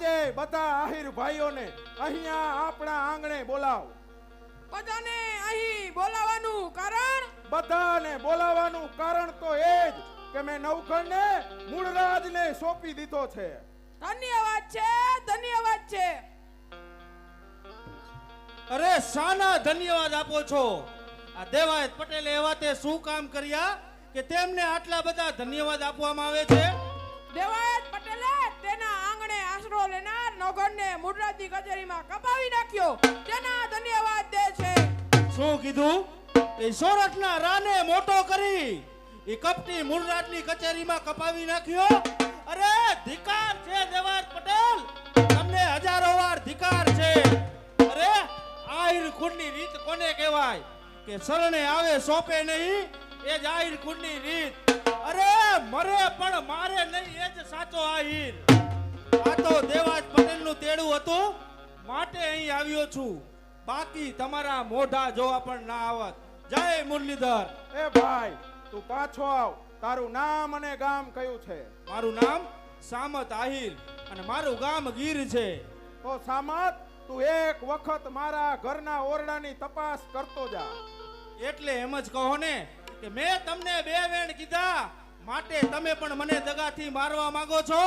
આજે બધા આહિર ભાઈઓને અહીંયા આપણા આંગણે બોલાવ. બધાને અહીં બોલાવવાનું કારણ? બધાને બોલાવવાનું કારણ તો એ જ કે મેં નવખંડને મૂળરાજને સોંપી દીધો છે. ધન્યવાદ છે, ધન્યવાદ છે. અરે શાના ધન્યવાદ આપો છો? આ દેવાયત પટેલે એવા તે શું કામ કર્યા કે તેમને આટલા બધા ધન્યવાદ આપવામાં આવે છે? દેવાયત પટેલે તેના આંગણે આશરો લેનાર નવઘણને મૂળરાજની કચેરીમાં કપાવી નાખ્યો, તેના ધન્યવાદ દે છે. શું કીધું? એ સોરઠના રાને મોટો કરી એ કપટી મૂળરાજની કચેરીમાં કપાવી નાખ્યો? અરે ધિકાર છે દેવાયત પટેલ, તમને હજારો વાર ધિકાર છે. અરે આહિર કુળની રીત કોને કહેવાય કે શરણે આવે સોંપે નહીં, એ જ આહિર કુળની રીત. અરે મરે પણ મારે નહીં, એ જ સાચો આહિર. આ તો દેવાજ પટેલનું તેડું હતું માટે અહીં આવ્યો છું, બાકી તમારા મોઢા જોવા પણ ના આવત. જય મુરલીધર. એ ભાઈ તું પાછો આવ. તારું નામ અને ગામ કયું છે? મારું નામ સામત આહિર અને મારું ગામ ગીર છે. તો સામત, તું એક વખત મારા ઘરના ઓરડાની તપાસ કરતો જા. એટલે એમ જ કહો ને કે મેં તમને બે વેણ કીધા માટે તમે પણ મને દગાથી મારવા માંગો છો?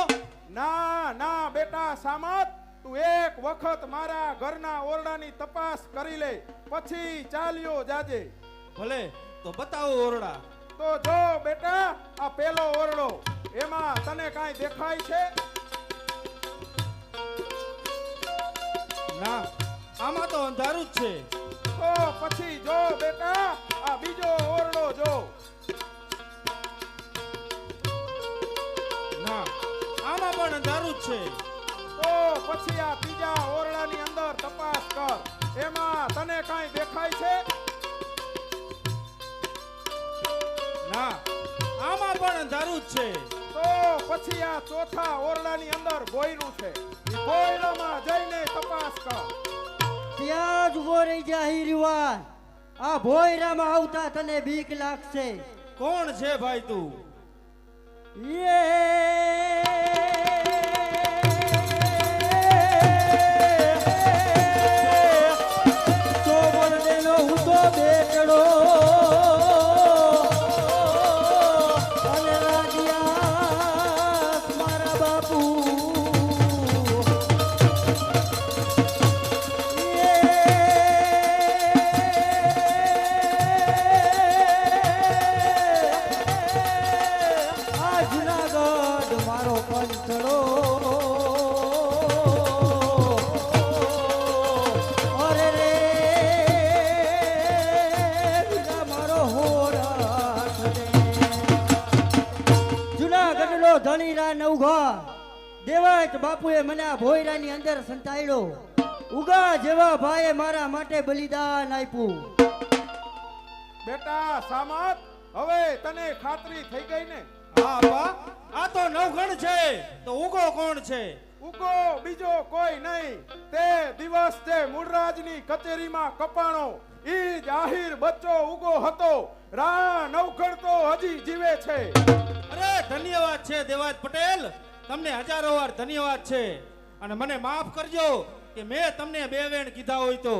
ના ના બેટા સામત, તું એક વખત મારા ઘરના ઓરડાની તપાસ કરી લે, પછી ચાલ્યો જાજે. ભલે, તો બતાવો ઓરડા. તો જો બેટા, આ પેલો ઓરડો, એમાં તને કાંઈ દેખાય છે? ના, આમાં તો અંધારું જ છે. તો પછી જો બેટા, આ બીજો ઓરડો જો. ના, આમાં પણ અંધારું જ છે. તો પછી આ ત્રીજા ઓરડાની અંદર તપાસ કર, એમાં તને કાંઈ દેખાય છે? ના, આમાં પણ અંધારું જ છે. તો પછી આ ચોથા ઓરડાની અંદર ભોયરું છે, ઈ ભોયરામાં જઈને તપાસ કર. ત્યાં જ ઉભો રહી જા હીરવાન. આ ભોયરામાં આવતા તને બીક લાગશે. કોણ છે ભાઈ તું? તો બોલદેનો હું તો બેટડો અને રાગિયા મારા બાપુ. ધણીરા નવઘા દેવાયત બાપુએ મને આ ભોયરાની અંદર સંતાડ્યો. ઉગા જેવા ભાઈએ મારા માટે બલિદાન આપ્યું. બેટા સામત, હવે તને ખાતરી થઈ ગઈ ને? હા બા, આ તો નવઘણ છે, તો ઉગો કોણ છે? ઉગો બીજો કોઈ નહીં, તે દિવસ તે મૂળરાજની કચેરીમાં કપાણો ઈ જ આહિર બચ્ચો ઉગો હતો. રા નવખણ તો હજી જીવે છે. અરે ધન્યવાદ છે દેવાજ પટેલ, તમને હજારો વાર ધન્યવાદ છે. અને મને માફ કરજો કે મેં તમને બે વેણ કીધા હોય તો.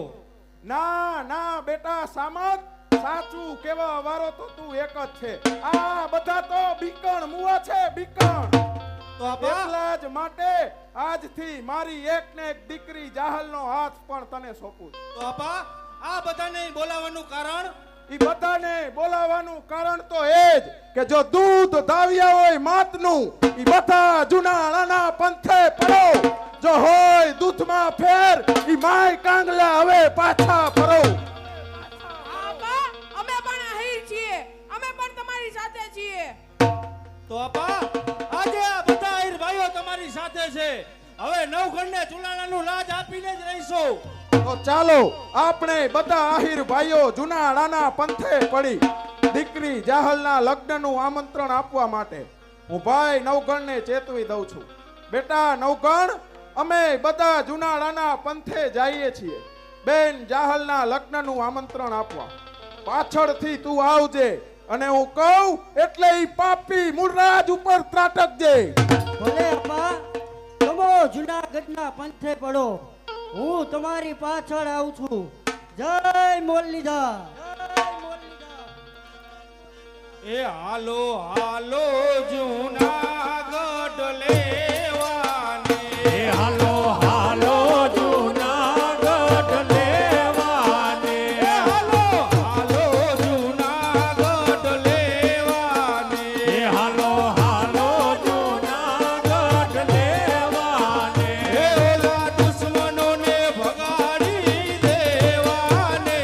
ના ના બેટા સામત, સાચું કેવા વારો તો તું એક જ છે. આ બધા તો બીકણ મુવા છે, બીકણ. તો આપા એટલા જ માટે આજથી મારી એક ને એક દીકરી જાહલનો હાથ પણ તને સોંપું. તો આપા આ બધાને બોલાવવાનું કારણ? ઈ બધાને બોલાવવાનું કારણ તો એ જ કે જો દૂધ ધાવ્યા હોય માતનું, ઈ બધા જૂના નાના પંથે પડો. જો હોય દૂધમાં ફેર, ઈ માય કાંગલા હવે પાછા ફરો. આપા, અમે પણ આહિર છીએ, અમે પણ તમારી સાથે છીએ. તો આપા આજે આ બધા આહિર ભાઈઓ તમારી સાથે છે. હવે નવખંડને ચુલાણાનું લાજ આપીને જ રહીશું. તો ચાલો આપણે બધા આહિર ભાઈઓ જૂના નાના પંથે પડી દીકરી જાહલના લગ્નનું આમંત્રણ આપવા માટે હું ભાઈ નવગણને ચેતવી દઉં છું. બેટા નવગણ, અમે બધા જૂના નાના પંથે જઈએ છીએ બેન જાહલના લગ્નનું આમંત્રણ આપવા. પાછળથી તું આવજે અને હું કહું એટલે ઈ પાપી મૂળરાજ ઉપર ત્રાટકજે. ભલે અપ્પા, તમો જુનાગઢના પંથે પડો, હું તમારી પાછળ આવું છું. જય મુરલીધર. એ હાલો હાલો જૂનાગઢ લેવાને, એ હાલો હાલો જૂનાગઢ લેવાને, એ હાલો હાલો જૂનાગઢ લેવાને, એ હાલો હાલો જૂનાગઢ લેવાને, એ ઓલા દુશ્મનોને ભગાડી દેવાને,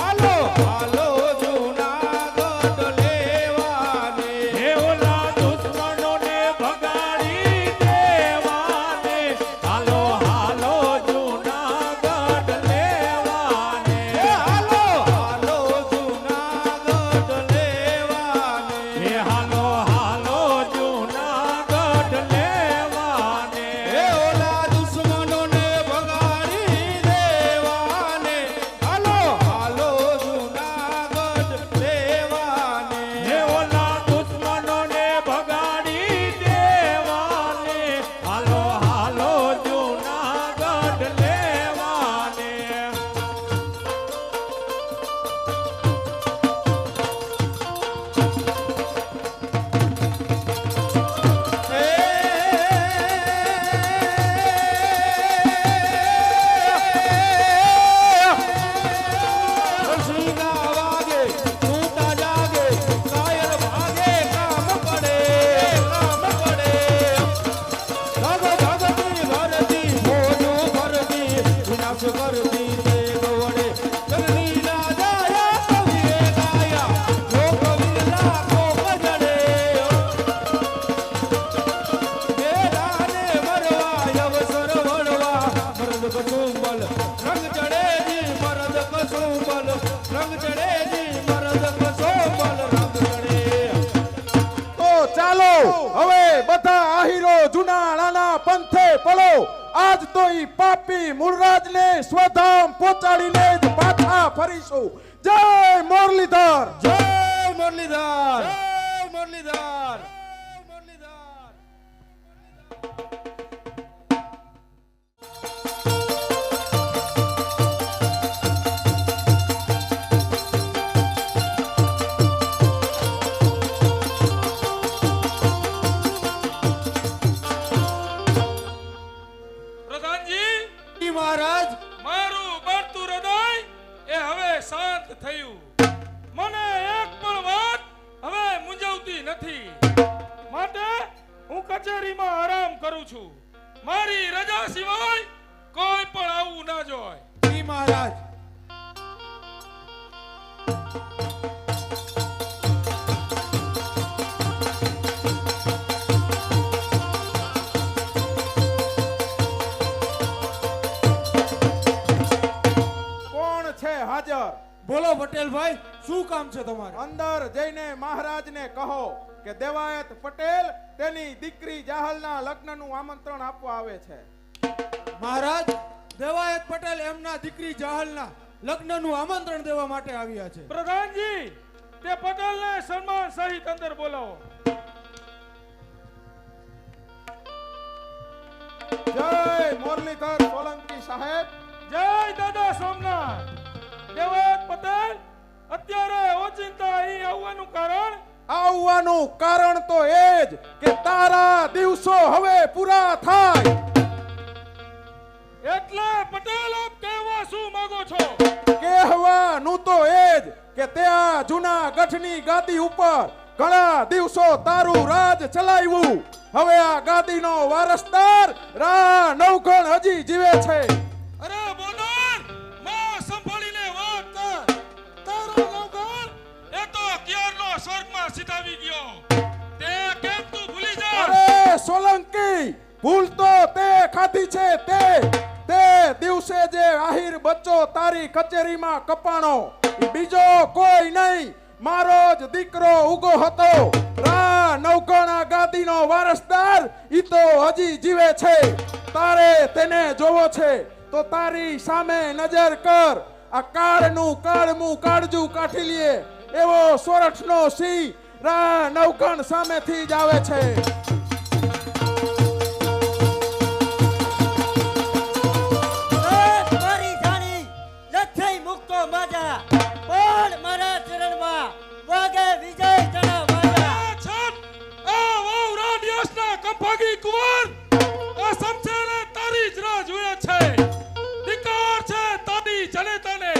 હાલો હાલો જૂનાગઢ લેવાને, એ ઓલા દુશ્મનોને ભગાડી દેવાને, હાલો હાલો જૂનાગઢ લેવાને, એ હાલો હાલો જૂનાગઢ લેવાને, એ હાલો હાલો જૂનાગઢ લેવાને, એ ઓલા દુશ્મનોને ભગાડી દેવાને, હાલો હાલો જૂનાગઢ લેવાને, એ ઓલા દુશ્મનોને ભગાડી દેવાને, હાલો હાલો જૂનાગઢ લેવાને. રસીના વાગે તૂટા જાગે, કાયર ભાગે કામ પડે, કામ પડે. ભગતી ભરતી મોજું ભરતી વિનાશ કરતી તે ગવડે, જગની રાજાયા કવિએ ગાયા, લોક વિરલા કોક જડે. મેદાને મરવા અવસર વળવા, મરદ કસુંબલ રંગ ચડેજી, મરદ કસુંબલ રંગ ચડેજી, મરદ કસુંબલ રંગ ચડે. તો ચાલો હવે બધા આહીરો જુનાળાના પંથે પડો. આજ તો ઈ પાપી મૂળરાજને સ્વધામ પહોંચાડીને જ પાછા ફરીશું. જય મુરલીધર. જય મુરલીધર, જય મુરલીધર, જય મુરલીધર. પ્રધાનજી, જી મહારાજ, મારું બળતું હૃદય એ હવે શાંત થયું. મને એક પણ વાત હવે મૂંઝવતી નથી. માટે હું કચેરીમાં આરામ કરું છું. મારી રજા સિવાય કોઈ પણ આવવું ના જોઈએ. જી મહારાજ. કોણ છે હાજર? બોલો પટેલભાઈ, શું કામ છે તમારે? અંદર જઈને મહારાજને કહો કે દેવાયત પટેલ તેની દીકરી જાહલના લગ્નનું આમંત્રણ આપવા આવે છે. મહારાજ, દેવાયત પટેલ એમના દીકરી જાહલના લગ્નનું આમંત્રણ દેવા માટે આવ્યા છે. પ્રધાનજી, તે પટેલને સન્માન સહિત અંદર બોલાવો. જય મુરલીધર સોલંકી સાહેબ. જય દાદા સોમનાથ. દેવાયત પટેલ અત્યારે ઓચિંતા અહીં આવવાનું કારણ? આવવાનું કારણ તો એ જ કે તારા દિવસો હવે પૂરા થાય. એટલે પટેલ આપ કહેવા શું માંગો છો? કહેવાનું તો એ જ કે ત્યાં જૂનાગઢની ગાદી ઉપર ઘણા દિવસો તારું રાજ ચલાવ્યું. હવે આ ગાદીનો વારસદાર રા નવઘણ હજી જીવે છે. અરે બોદર, માં સંભાળીને વાત કર. તારો નવઘણ એ તો ક્યારનો સ્વર્ગમાં સીધાવી ગયો. તે કેમ તું ભૂલી જા? અરે સોલંકી, ભૂલ તો તે ખાધી છે. તે દિવસે જે આહિર બચ્ચો તારી કચેરીમાં કપાણો, ઈ બીજો કોઈ નહીં, મારો જ દીકરો ઉગો હતો. રા નવઘણા ગાદીનો વારસદાર ઈ તો હજી જીવે છે. તારે તેને જોવો છે તો તારી સામે નજર કર. આ કાળનું કાળમું કાળજું કાઢી લે એવો સોરઠનો સિંહ રા નવઘણ સામેથી જ આવે છે. રામ ભાગી કુંવર આ સમસેરે તારી જ રાહ જોયા છે ધિક્કાર છે તારી જનેતાને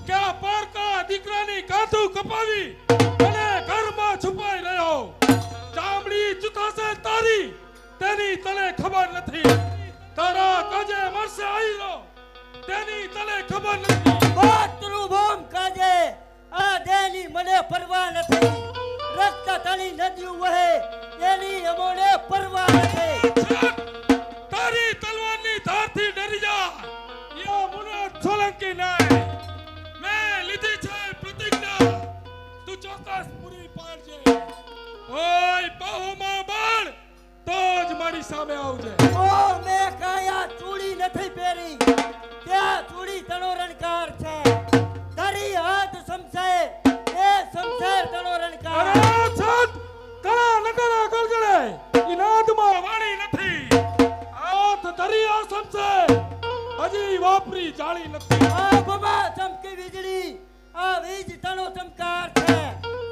કે આ પારકા દીકરાની કાંધું કપાવી અને ઘરમાં છુપાઈ રહ્યો ચામડી ચૂથાશે તારી તેની તને ખબર નથી તારા કાજે મરશે આયરો તેની તને ખબર નથી માતૃભૂમ કાજે આ દેની મને પરવા નથી રક્ત તળી નદીઓ વહે એની અમોને પરવા નથી તારી તલવારની ધારથી ડરી જા યો મુનાદ સોલંકી નહીં મેં લીધી છે પ્રતિજ્ઞા તું ચોક્કસ પૂરી પાડજે ઓય બાહુમાં બાળ તો જ મારી સામે આવજે ઓ મે કાયા ચૂડી નથી પહેરી ત્યાં ચૂડી તણો રણકાર છે તારી હાથ સમસાય એ સમસાય તણો રણકાર અરે છત કળા નગરા ગળગળે ઇનાદમાં વાણી નથી હાથ ધરી આ સમસે હજી વાપરી જાળી નથી આ બબા ચમકી વીજળી આ વીજ તણો ચમકાર છે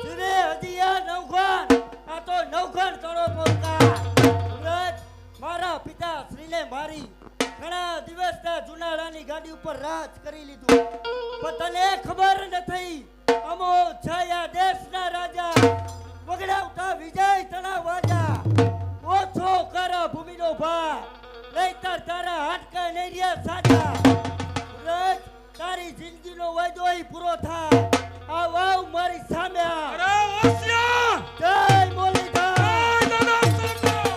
જીવે હજી આ નવઘણ આ તો નવઘણ તણો પોકાર સુરજ મારા પિતા શ્રીને મારી ઘણા દિવસના જુનાળાની ગાડી ઉપર રાજ કરી લીધું પણ તને ખબર નથી અમો છાયા દેશના રાજા વગડાવતા વિજય તણા વાજા ઓછો કર ભૂમિનો ભાર નહીતર તારા હાડકા નહીં રહ્યા સાજા સુરજ તારી જિંદગીનો વાયદો અહીં પૂરો થાય આ વાવ મારી સામે આ અરે ઓસિયા જય મુરલીધર દાદા સરદાર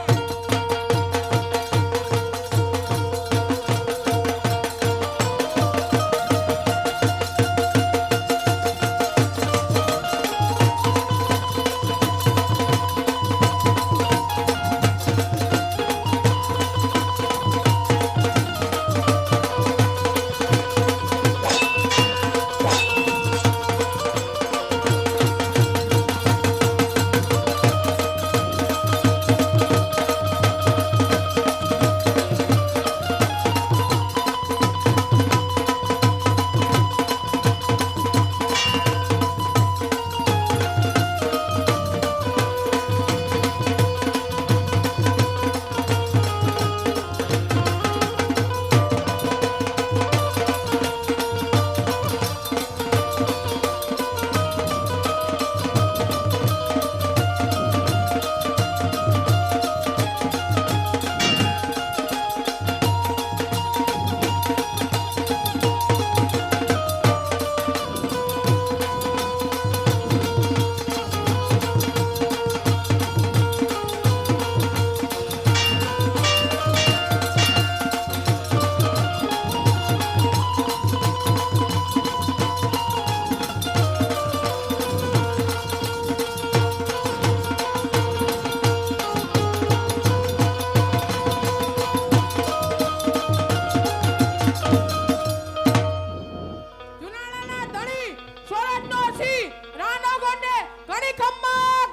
જુનાળાના ધણી સોરઠનો સિંહ રાનો ગોંડે ઘણી ખમ્મા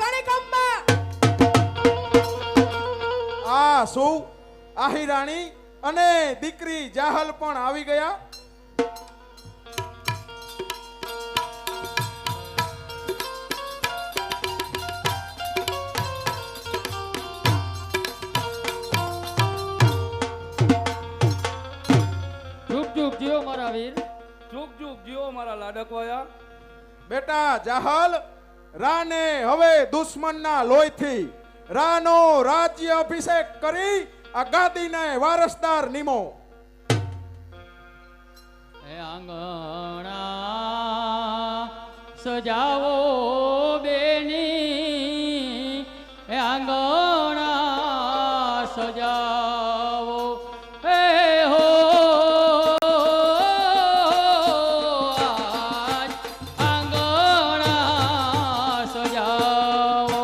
આ શું આહિરાણી અને દીકરી જાહલ પણ આવી ગયા ચૂપ ચૂપ જીઓ મારા વીર ચૂપ ચૂપ જીઓ મારા લાડકવાયા બેટા જાહલ રાને હવે દુશ્મનના લોહીથી રાનો રાજ્ય અભિષેક કરી આ ગાદીને વારસદાર નિમો હે આંગણા સજાવો બેની હે આંગણા સજાવો હે હો આજ આંગણા સજાવો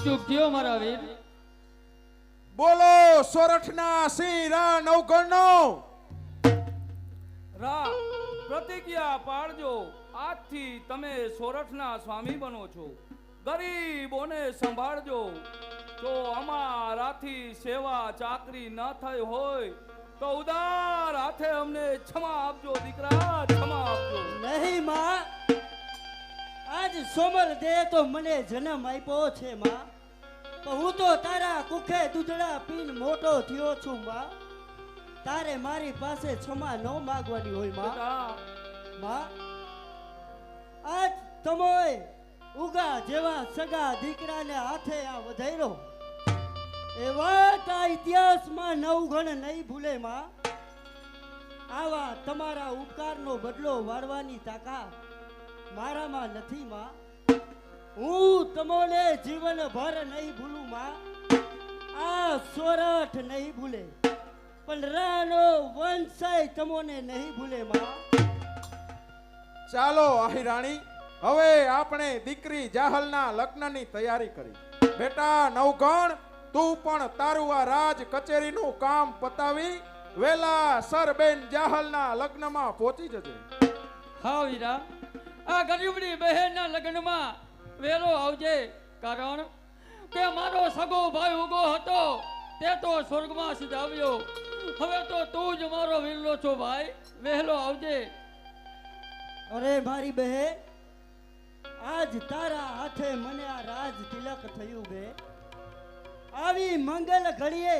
ચૂક થયો મારા વીર. બોલો સોરઠના સિંહ રા નવગણનો રા પ્રતિજ્ઞા પાડજો, આજથી તમે સોરઠના સ્વામી બનો છો. ગરીબોને સંભાળજો. જો અમારાથી સેવા ચાકરી ન થઈ હોય તો ઉદાર હાથે અમને ક્ષમા આપજો દીકરા, ક્ષમા આપજો. નહીં માં, આજ સોમર દે તો મને જન્મ આપ્યો છે માં. તો હું તો તારા કુખે દૂધડા પીન મોટો થયો છું માં. તારે મારી પાસે ક્ષમા ન માગવાની હોય માં. બેટા, માં, આજ તમોય ઉગા જેવા સગા દીકરાને હાથે આ વધાર્યો. એ વાત આ ઇતિહાસમાં નવગણ નહીં ભૂલે માં. આવા તમારા ઉપકારનો બદલો વાળવાની તાકાત મારામાં નથી માં. હું તમોને જીવનભર નહીં ભૂલું માં. આ સોરઠ નહીં ભૂલે, પણ રાનો વંશય તમોને નહીં ભૂલે માં. ચાલો આહિરાણી, હવે આપણે દીકરી જાહલના લગ્નની તૈયારી કરી. બેટા નવગણ, તું પણ તારું આ રાજ કચેરીનું કામ પતાવી વેલા સરબેન જાહલના લગ્નમાં પહોંચી જજે. હા વીરા, આ ગરીબની બહેનના લગ્નમાં વેલો આવજે. કારણ કે મારો સગો ભાઈ ઉગો હતો તે તો સ્વર્ગમાં સિધાવ્યો. હવે તો તું જ મારો વિલ્લો છો ભાઈ, વહેલો આવજે. અરે મારી બહેન, આજ તારા હાથે મને આ રાજ તિલક થયું બે. આવી મંગલ ઘડીએ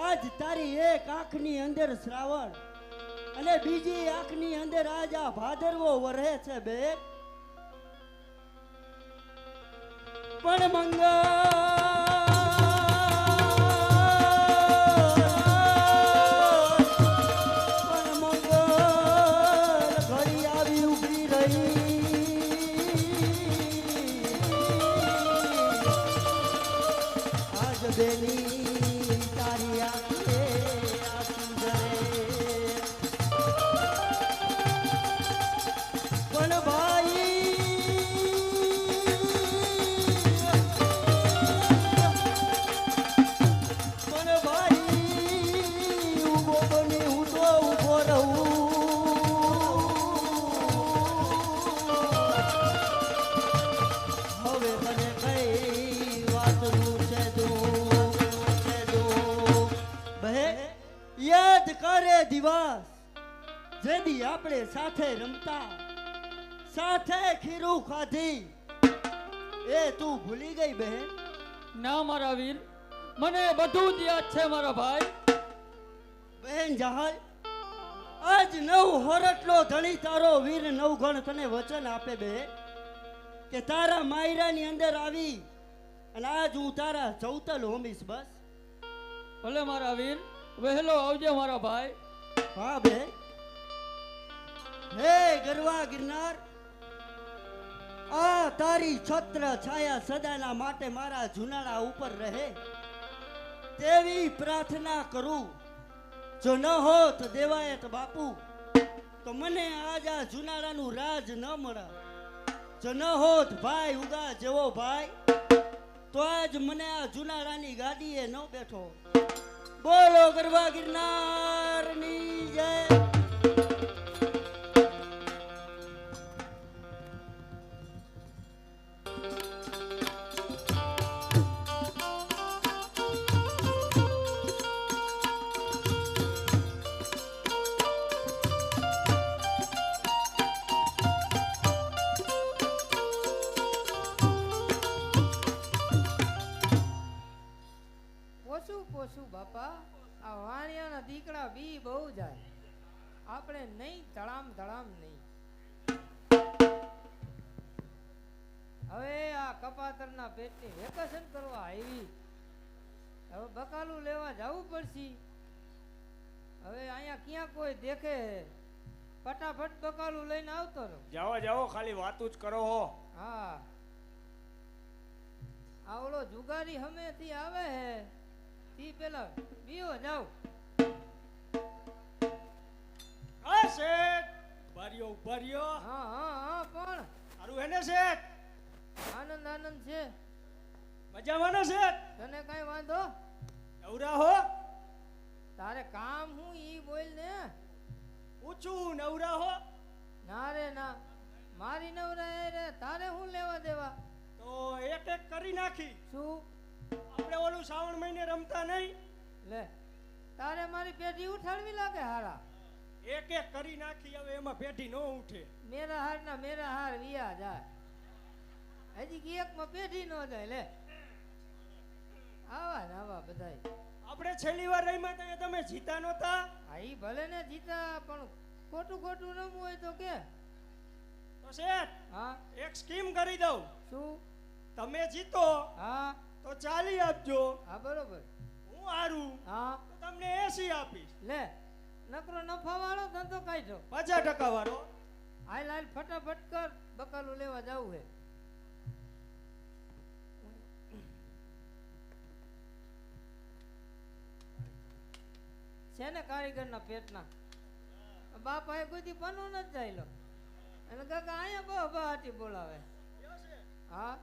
આજ તારી એક આંખની અંદર શ્રાવણ અને બીજી આંખની અંદર આજ આ ભાદરવો વરહે છે બે. પણ મંગલ ઘડી આવી ઉભી રહી. આજ બેની તારી આંખે આંસુ ઝરે. પણ ભાઈ ઊભો બની હું તો ઊભો રહું. હવે મને કઈ વાતનું છે દુઃખ. બહે યાદ કરે દિવસ જેદી આપણે સાથે રમતા, સાથે ખીરું ખાધી. એ તું ભૂલી ગઈ બહેન? ના મારા વીર, મને બધું જ યાદ છે મારા ભાઈ. બહેન જાહલ, આજ નવ હોરટલો ધણી તારો વીર નવગણ તને વચન આપે બે કે તારા માયરાની અંદર આવી અને આજ હું તારા ચૌતલ હોમીશ બસ. ભલે મારા વીર, વહેલો આવજે મારા ભાઈ. હા બે. હે ગરવા ગિરનાર, આ તારી છત્ર છાયા સદાના માટે મારા જુનાળા ઉપર રહે તેવી પ્રાર્થના કરું. જો ન હોત દેવાયત બાપુ તો મને આજ આ જુનાળાનું રાજ ન મળે. જો ન હોત ભાઈ ઉગા જેવો ભાઈ તો આજ મને આ જુનાળાની ગાડીએ ન બેઠો. બોલો ગરવા ગિરનારની જય. પોસું પોસું બાપા, આ વાણિયાના દીકરા બી બહુ જાય. આપણે નહીં ધડામ ધડામ નહીં. હવે આ કપાતરના પેટની વેકેશન કરવા આવી. હવે બકાલું લેવા જવું પડશે. હવે અહીંયા ક્યાં કોઈ દેખે, ફટાફટ બકાલું લઈને આવતો રહો. જાઓ જાઓ, ખાલી વાતું જ કરો હો. હા, આવડો જુગારી હમેથી આવે હે તી પેલા બીઓ જાવ. આ શેઠ બારીઓ બારીઓ. હા હા હા, પણ સારું હે ને શેઠ? આનંદ આનંદ છે. મજામાં ને શેઠ? તને કઈ વાંધો? નવરા હો? તારે કામ હું ઈ બોલ ને. પૂછું નવરા હો? ના રે ના, મારી નવરાય રે, તારે હું લેવા દેવા? તો એક એક કરી નાખી. શું? આપણે ઓલું શ્રાવણ મહિને રમતા નહીં? લે, તારે મારી પેઢી ઉઠાડવી લાગે હારા. એક એક કરી નાખી, હવે એમાં પેઢી ન ઉઠે. મેરા હાર ના મેરા હાર વિયા જાય. હજી એકમાં પેઢી ન જાય. લે, આવા ને આવા બધાય. આપણે છેલ્લી વાર રમ્યા હતા એ તમે જીતા નહોતા? હા, ઈ ભલે ને જીતા, પણ ખોટું ખોટું રમવું હોય તો કે. તો શેઠ, હા, એક સ્કીમ કરી દઉં. શું? તમે જીતો હા તો 40 આપજો, હા, બરોબર. હું હારું હા, તો તમને 80 આપીશ. લે, નકરો નફા વાળો ધંધો કાઢ્યો. 50% વાળો. હાલ હાલ ફટાફટ કર, બકાલું લેવા જવું હે. છે ને કારીગરના પેટના બાપા એ કોઈ દી પનો નથી જાયલો, અને કાકા અહીંયા બહુ બહાટી બોલાવે. હા,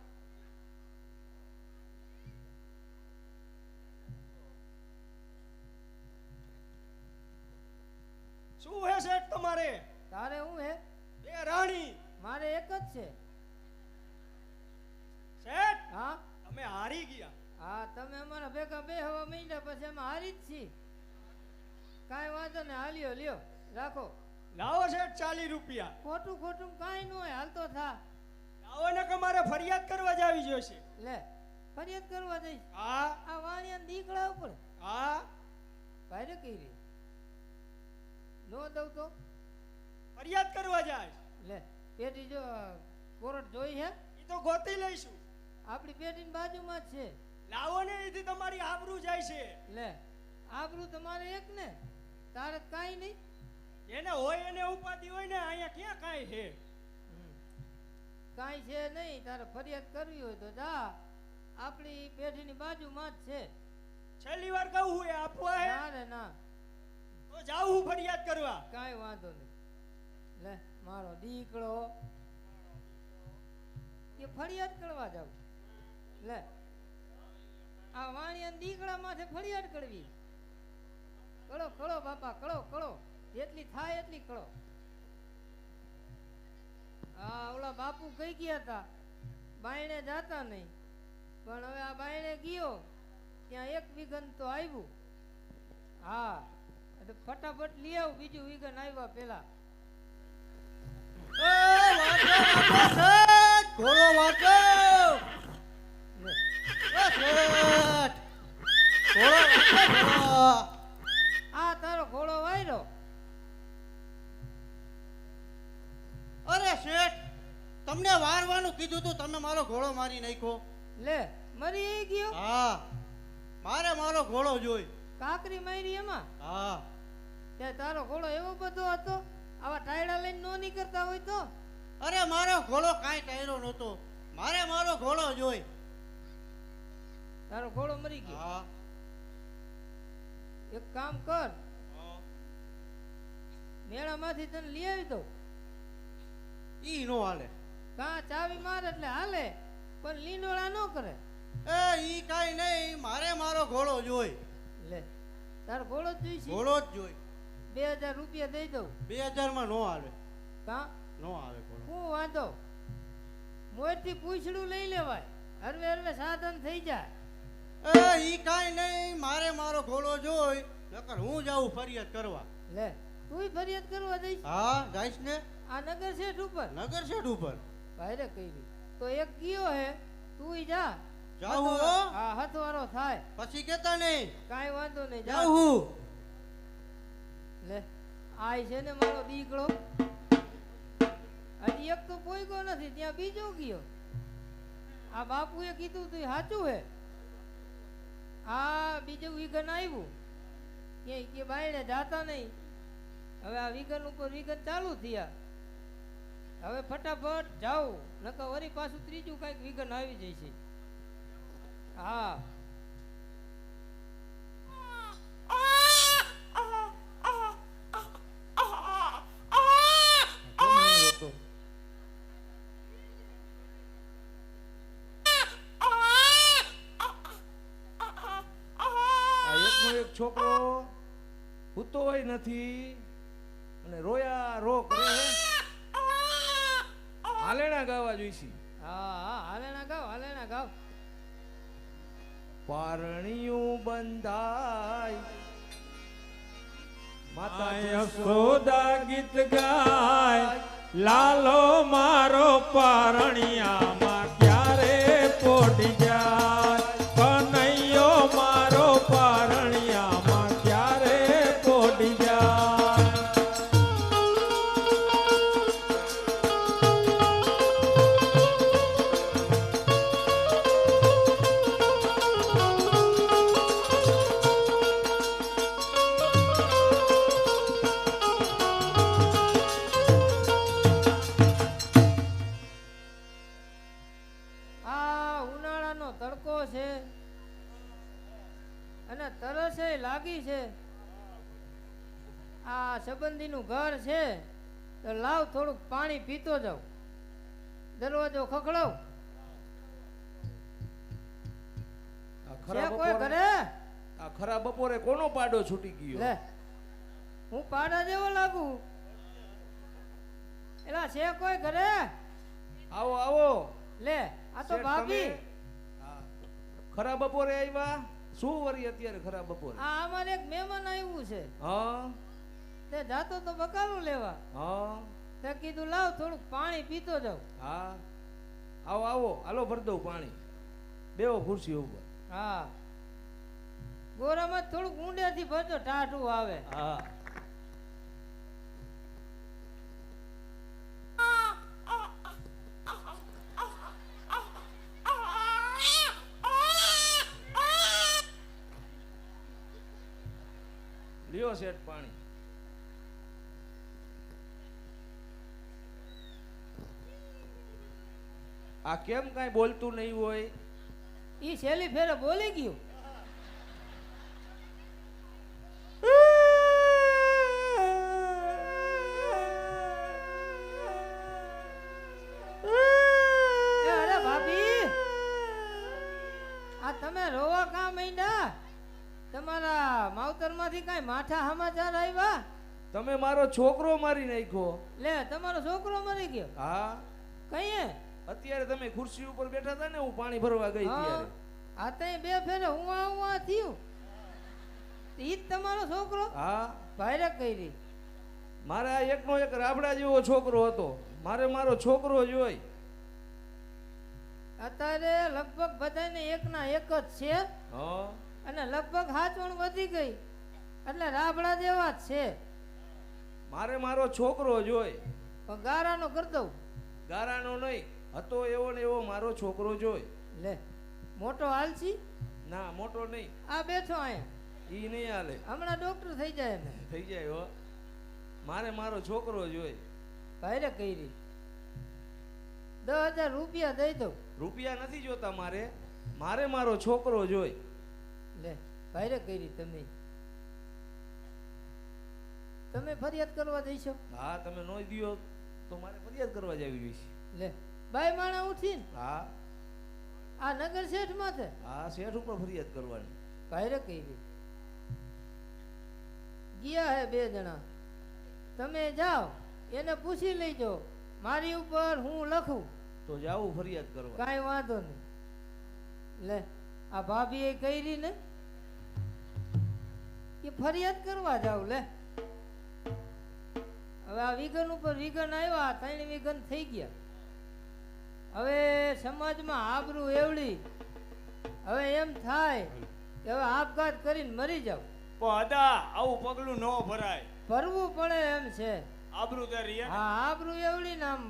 શું હે શેઠ તમારે? તારે હું હે? બે રાણી. મારે એક જ છે. શેઠ, હા તમે હારી ગયા. હા, તમે અમારા ભેગા બે હવા મીંડા, પછી અમે હારી જ છીએ. કાંઈ વાંધો ને, હાલ્યો લ્યો, રાખો. લાવો શેઠ 40 રૂપિયા. ખોટું ખોટું કાંઈ ન હોય, હાલતો થા. લાવો ને કે મારે ફરિયાદ કરવા જ આવી જોશે. લે, ફરિયાદ કરવા જઈશ? હા આ વાણિયા દીકડા ઉપર હા, ભાઈ કઈ રે નો દઉં તો ફરિયાદ કરવા જાય. લે, પેટી જો કોરટ જોઈ હે? એ તો ગોતી લઈશું. આપણી પેટીની બાજુમાં જ છે. લાવો ને, એથી તમારી આબરૂ જાય છે. લે, આબરૂ તમારે એક ને, તારે કાંઈ નહીં. એને હોય એને ઉપાધિ હોય ને, અહીંયા ક્યાં કાંઈ છે? કાંઈ છે નહીં. તારે ફરિયાદ કરવી હોય તો જા, આપણી પેઢીની બાજુમાં જ છે. છેલ્લી વાર કહું એ આપવા હે ના રે ના, તો જાઉં હું ફરિયાદ કરવા. કાંઈ વાંધો નહીં. લે, મારો દીકરો એ ફરિયાદ કરવા જાવ. લે, આ વાણિયા દીકડા માથે ફરિયાદ કરવી. કળો કળો બાપા, કળો કળો, જેટલી થાય એટલી કળો. હા, ઓલા બાપુ કઈ ગયા હતા બાયણે જાતા નહીં, પણ હવે આ બાયણે ગયો ત્યાં 1 વિઘન તો આવ્યું. હા, એટલે ફટાફટ લઈ આવ, બીજું વિઘન આવ્યા પેલા. ઘોડો વાંચો. લે, આ તારો ઘોડો વાયરો. અરે શેઠ, તમને વારવાનું કીધું તું, તમે મારો ઘોડો મારી નાખ્યો. લે, મરી ગયો. હા, મારે મારો ઘોડો જોઈ. કાકરી મારી એમાં? હા, તે તારો ઘોડો એવો બધો હતો, આવા ટાયડા લઈને નો નીકળતા હોય તો? અરે મારો ઘોડો કાંઈ ટાયરો નહોતો, મારે મારો ઘોડો જોઈ. તારો ઘોડો મરી ગયો? હા. એક કામ કર, મેળામાંથી તને લઈ આવી દઉં. ઈ નો હાલે. કાં ચાવી માર એટલે હાલે, પણ લીંડોળા ન કરે. એ ઈ કાંઈ નહીં, મારે મારો ઘોડો જોઈ. લે, તારો ઘોડો જ જોઈશે? ઘોડો જ જોઈ. 2000 રૂપિયા દઈ દઉં. 2000 માં નો હાલે. કાં નો આવે ઘોડો. શું વાંધો, મોરથી પૂછડું લઈ લેવાય, હરવે હરવે સાધન થઈ જાય. એ ઈ કાંઈ નહીં, મારે મારો ઘોડો જોઈ, નકર હું જાઉં ફરિયાદ કરવા. લે, તુંય ફરિયાદ કરવા જઈશ? હા, જાઈશ ને. આ નગર શેઠ ઉપર? નગર શેઠ ઉપર ભાઈ રે કઈ તો એક ગયો હે, તુંય જા. જાઉં હો. હા, હથવારો થાય. પછી કેતા નહીં. કાંઈ વાંધો નહીં, જા. જાઉં. લે, આય છે ને મારો દીકરો, હજી એક તો પોઈગો નથી, ત્યાં બીજો ગયો. આ બાપુએ કીધું તું સાચું હે. આ બીજું વિઘન આવ્યું, કે બાયણે જાતા નહીં. હવે આ વિઘન ઉપર વિઘન ચાલુ થયા. હવે ફટાફટ જાઓ, નકર વળી પાછું ત્રીજું કઈક વિઘન આવી જશે. હા, છોકરો હૂતો હોય નથી અને રોયા રો કરે હાલેણા ગાવા જોઈશી. હા હા હાલેણા ગાવ પારણિયું બંધાય માતા યશોદા ગીત ગાય લાલો મારો પારણિયામાં ક્યારે પોઢી જાય કનૈયો મારો પારણિયામાં ક્યારે પોઢી જાય. આ ઉનાળાનો તડકો છે અને તરસે લાગી છે. આ સંબંધીનું ઘર છે તો લાવ થોડુંક પાણી પીતો જાવ. દરવાજો ખખડાવ. છે કોઈ ઘરે? આ ખરા બપોરે કોનો પાડો છૂટી ગયો? લે હું પાડા જેવો લાગુ? એલા છે કોઈ ઘરે? આવો આવો. લે આ તો શેઠ, ભાભી. તમે? હા. ખરા બપોરે આવ્યા? શું વરી અત્યારે ખરા બપોરે? આ અમારે એક મહેમાન આવ્યું છે. હા તે જાતો તો બકાલું લેવા. હા તે કીધું લાવ થોડુંક પાણી પીતો જાવ. હા આવો આવો હાલો ભર દઉં પાણી. બેવો ખુરશી ઉપર. હા ગોરામાં થોડુંક ઊંડેથી ભરજો ટાઢું આવે. હા લ્યો શેઠ પાણી. આ કેમ કાંઈ બોલતું નહીં હોય? ઈ છેલ્લી ફેરે બોલી ગયું. એ અરે ભાભી આ તમે રોવા કાં માંડ્યા? તમારા માવતરમાંથી કાંઈ માઠા સમાચાર આવ્યા? તમે મારો છોકરો મારી નાખ્યો. લે તમારો છોકરો મરી ગયો? હા કઈએ? અત્યારે તમે ખુરશી ઉપર બેઠા હતા ને, હું પાણી ભરવા ગઈ ત્યારે. આ તઈ બે ફેરે ઉવા થયું. ઈ જ તમારો છોકરો? હા ભાઈરે કરી. મારે આ એકનો એક રાબડા જેવો છોકરો હતો. મારે મારો છોકરો જોઈ. અત્યારે લગભગ બધાને એકના એક જ છે હા અને લગભગ હાચવણ વધી ગઈ એટલે રાબડા જેવા જ છે. મારે મારો છોકરો જોઈ. પણ ગારાનો કરી દઉં. ગારાનો નહીં, હતો એવો ને એવો મારો છોકરો જોઈ. લે મોટો હાલસી? ના મોટો નહીં. આ બેઠો અહીંયા. ઈ નહીં હાલે. હમણાં ડોક્ટર થઈ જાય એને. થઈ જાય હો. મારે મારો છોકરો જોઈ. ભાઈરે કરી. 10,000 રૂપિયા દઈ દઉં. રૂપિયા નથી જોતા મારે. મારે મારો છોકરો જોઈ. લે ભાઈરે કરી. તમે ફરિયાદ કરવા જઈશો? હા તમે નો દિયો તો મારે ફરિયાદ કરવા જવી જોઈશે. લે બાઈ માણા ઉઠીને હા આ નગર શેઠ માથે? હા શેઠ ઉપર ફરિયાદ કરવાની. ભાઈરે કરી. ગયા હે 2 જણા. તમે જાઓ એને પૂછી લેજો મારી ઉપર હું લખું તો જાવું ફરિયાદ કરવા. કાંઈ વાંધો નહીં. લે આ ભાભીએ કરી ને કે ફરિયાદ કરવા જાવ. લે હવે આ વિઘન ઉપર વિઘન આવ્યા. 3 વિઘન થઈ ગયા. હવે સમાજમાં આબરૂ એવડી. હવે એમ થાય કે હવે આપઘાત કરીને મરી જાવ. પણ અદા આવું પગલું ન ભરાય. ભરવું પડે એમ છે. આબરૂ તારી હે? હા આબરૂ એવડી ને આમ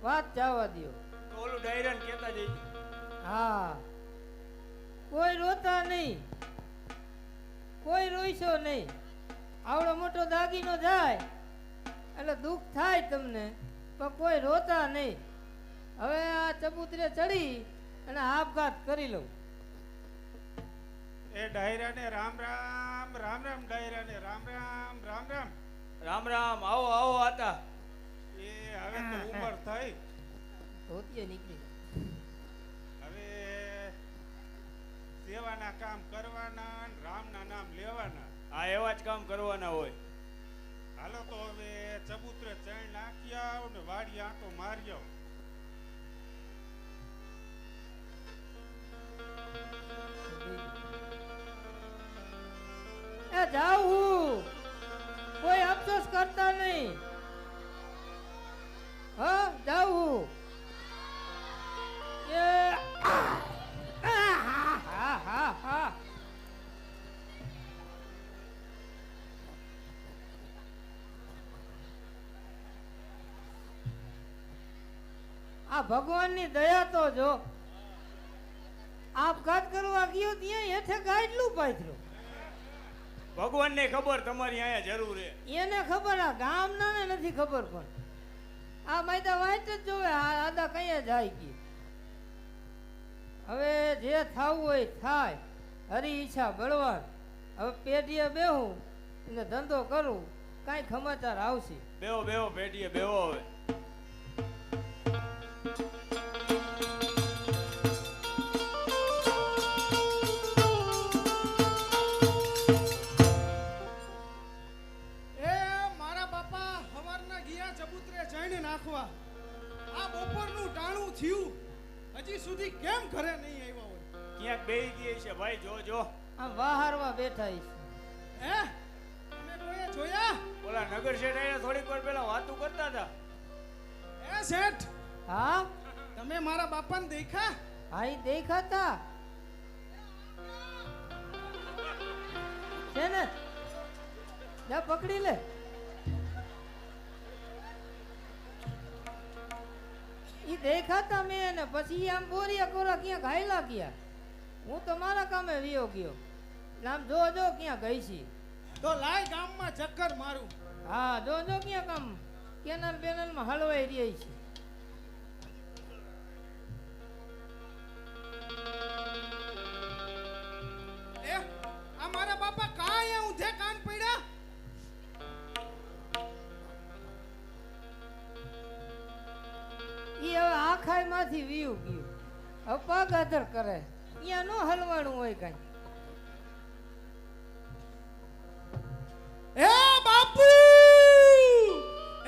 વાત જવા દ્યો. તો ઓલું ડાયરાને કહેતા જઈ. હા કોઈ રોતા નહીં, કોઈ રોઈશો નહીં. આવડો મોટો દાગીનો જાય એટલે દુઃખ થાય તમને, પણ કોઈ રોતા નહીં. હવે આ ચબૂતરે ચડી અને આપઘાત કરી લઉં. એ ડાયરાને રામ રામ રામ રામ. ડાયરાને રામ રામ રામ રામ રામ રામ. આવો આવો આતા. એ હવે તો ઉંમર થઈ. ધોતીએ નીકળી. હવે સેવાના કામ કરવાના અને રામના નામ લેવાના. આ એવા જ કામ કરવાના હોય. હાલો તો હવે ચબૂતરે ચણ નાખી આવ ને વાડી આંટો મારી આવ. એ જાઉં કોઈ અફસોસ કરતા નહીં. હા જાઉં એ હા આ ભગવાનની દયા તો જો આપઘાત કરવા ગયો ત્યાં હેઠે ગાડલું પાથર્યું. ભગવાનને ખબર તમારી અહીંયા જરૂર છે. એને ખબર આ ગામના ને નથી ખબર પણ આ માયદા વાંચ જ જોવે આ આદા કઈ જાય ગઈ. હવે જે થાવું હોય થાય. હરી ઈચ્છા બળવાન. હવે પેઢીએ બેહું અને ધંધો કરું કાંઈ સમાચાર આવશે. બેહો બેહો પેટીએ બેહો. હવે નાખવા આ બપોરનું ટાણું થયું હજી સુધી કેમ ઘરે નહીં આવ્યા હોય? ક્યાંક બેહી ગઈ છે ભાઈ. જો જો આ વાહારવા બેઠા છે. હે તમે કોઈએ જોયા? ઓલા નગર શેઠ આયા થોડીક વાર પહેલા વાતો કરતા હતા. હે શેઠ હા તમે મારા બાપાને દેખ્યા? હા ઈ દેખાતા છે ને. જા પકડી લે. ઈ દેખાતા મેં ને પછી આમ બોરિયા કોરા ક્યાં ઘાયલા ગયા. હું તો મારા કામે વિયો ગયો. આમ જો જો ક્યાં ગઈ છી. તો લાય ગામમાં ચક્કર મારું. હા જો જો ક્યાં કામ કેનાલ બેનલ માં હલવાઈ રહી છે. એ આ મારા બાપા કાયા ઊંધે કાન પડ્યા? ઈ હવે આખાઈ માંથી વીયું ગયું. હવે પગ આદર કરે અહીંયા નો હલવાણું હોય કઈ. એ બાપુ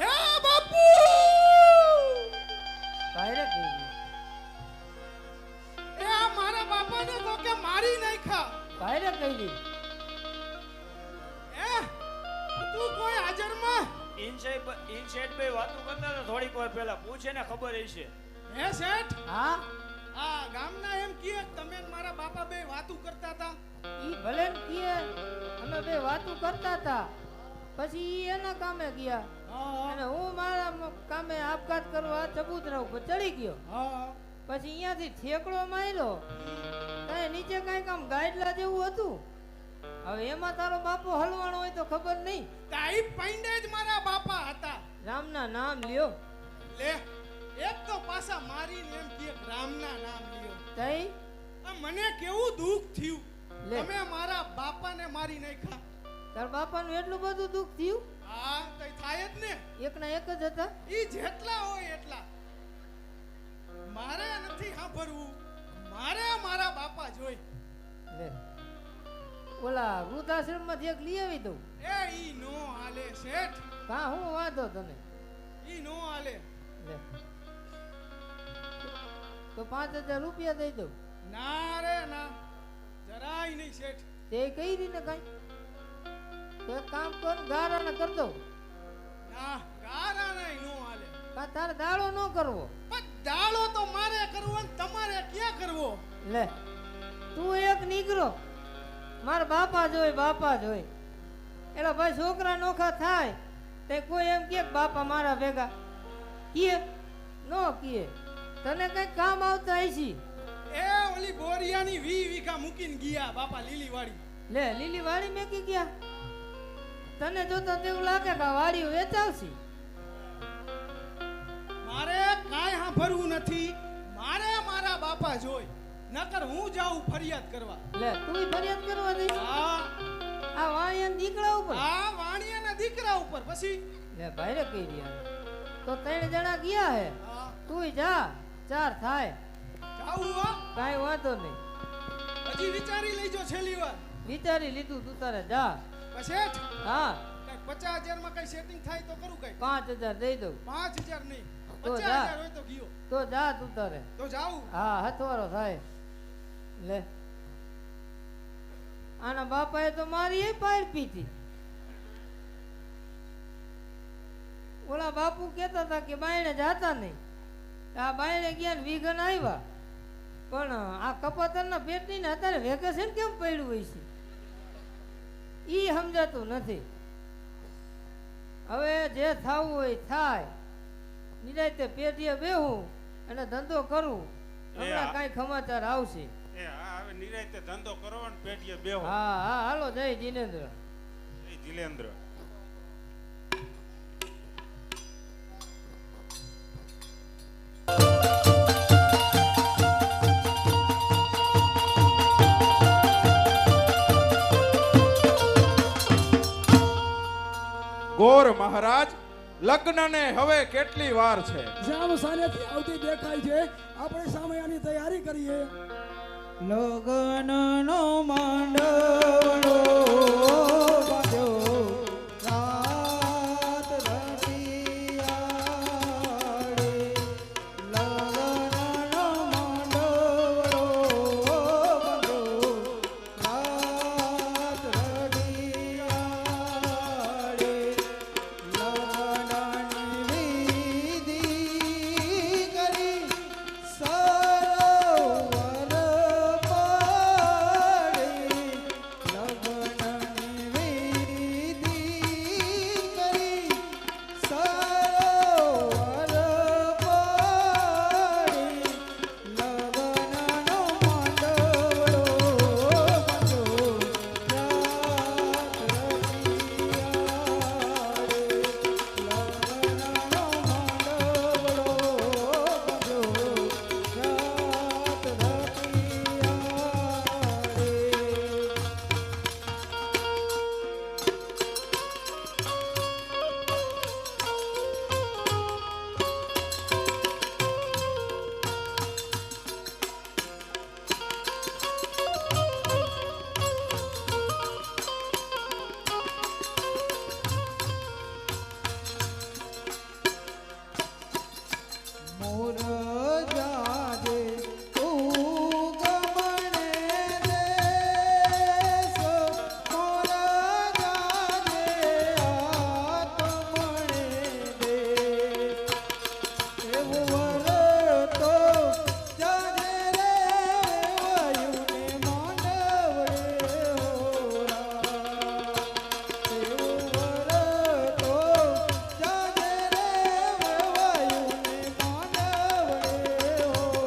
એ બાપુ ભાઈરે કહી એ આ મારા બાપાને તો કે મારી નાખ્યા. ભાઈરે કહી એ તું કોઈ હાજરમાં? ઇનશેટ ભાઈ વાતો કરતા હતા થોડીક વાર પહેલા. પૂછે ને ખબર હશે. હે શેઠ હા આ ગામના એમ કહે તમે ને મારા બાપા બે વાતો કરતા હતા. ઈ ભલે ને કહે અમે બે વાતો કરતા હતા. પછી ઈ એના કામે ગયા હા અને હું મારા કામે આપઘાત કરવા ચબૂતરા ઉપર ચડી ગયો. હા પછી અહીંયાથી ઠેકડો માર્યો. કઈ નીચે કઈ કામ ગાડલા જેવું હતું. હવે એમાં તારો બાપો હલવાણો હોય તો ખબર નહીં. તાઈ પૈંડે જ મારા બાપા હતા. રામના નામ લ્યો. લે એક તો પાછા મારીને એમ કે રામના નામ લ્યો. તઈ આ મને કેવું દુઃખ થયું. લે. તમે મારા બાપાને મારી નાખ્યા. તાર બાપાનું એટલું બધું દુઃખ થયું. હા તઈ થાય જ ને. એકના એક જ હતા. ઈ જેટલા હોય એટલા. મારે નથી સાંભળવું. મારે મારા બાપા જોઈ. લે ઓલા વૃદ્ધાશ્રમ માંથી એક લઈ આવી દઉં. એ ઈ નો હાલે શેઠ. કા હું વાંધો તને. ઈ નો હાલે. લે તો 5000 રૂપિયા દઈ દઉં. ના રે ના જરાય નહીં શેઠ. તે કઈ રીતે કઈ તો એક કામ કર ગારાને કર દઉં. ના ગારા નહીં નો હાલે. કા તારે દાડો ન કરવો. પણ દાડો તો મારે કરવો ને તમારે ક્યાં કરવો? લે તું એક નીકળો. મારા બાપા જોઈ એટલે ભાઈ છોકરા નોખા થાય તે કોઈ એમ કે બાપા મારા ભેગા કીએ નો કીએ. તને કઈ કામ આવતા હશી. એ ઓલી બોરિયાની 20 વીઘા મૂકીને ગયા બાપા લીલી વાડી. લે લીલી વાડી મેકી ગયા. તને જોતા તેવું લાગે કે આ વાડી વેચાવશી. મારે કાંઈ સાંભળવું નથી. મારે મારા બાપા જોઈ. નકર હું જાઉં ફરિયાદ કરવા. લે તું ફરિયાદ કરવા દઈશ. હા આ વાણિયા દીકરા ઉપર. આ વાણિયાના દીકરા ઉપર પછી. લે ભાઈરે કહી રહ્યા તો 3 જણા ગયા હે. હા તું જા 4 થાય. જાઉં હો. કાંઈ વાંધો નહીં. હજી વિચારી લેજો છેલ્લી વાર. વિચારી લીધું તું તારે જા. શેઠ હા કઈ 50,000 માં કઈ સેટિંગ થાય તો કરું કઈ. 5,000 દઈ દઉં. 5,000 નહીં, તો 50,000 જા. હોય તો ગયો. તો જા તું તારે. તો જાઉં. હા હથવારો થાય લે. આના બાપાએ તો મારી એ પાડ પીધી. ઓલા બાપુ કહેતા હતા કે બાયણે જાતા નહીં. આ બાયણે ગયા ને વિઘન આવ્યા, પણ આ કપાતરના પેટની ને અત્યારે વેકેશન કેમ પડ્યું હોય છે ઈ સમજાતું નથી. હવે જે થવું હોય થાય. નિરાંતે પેટીએ બેહું અને ધંધો કરું. હમણાં કાંઈ સમાચાર આવશે. એ હા હવે નિરાંતે ધંધો કરો ને પેટીએ બેહો. હા હા હાલો જય જીનેન્દ્ર. એ જીલેન્દ્ર ગોર મહારાજ, લગ્નને હવે કેટલી વાર છે? જામ સાનેથી આવતી દેખાય છે. આપણે સામે આની તૈયારી કરીએ. લગ્નનો માંડવો બાંધ્યો રાત રતિયાળે. લગ્નનો માંડવો બાંધ્યો રાત રતિયાળે. લગ્નની વિધિ કરી સરોવર પાડે. લગ્નની વિધિ કરી સરોવર પાડે. લગ્નનો માંડવો બાંધ્યો મોર જાજે તું ગમણે દેશો. મોર જાજે આત્મણે દેશ. એવું વરતો જાજે રે વયુને માંડવડે હોરા. એવું વરતો જાજે રે વયુને માંડવડે હોરા.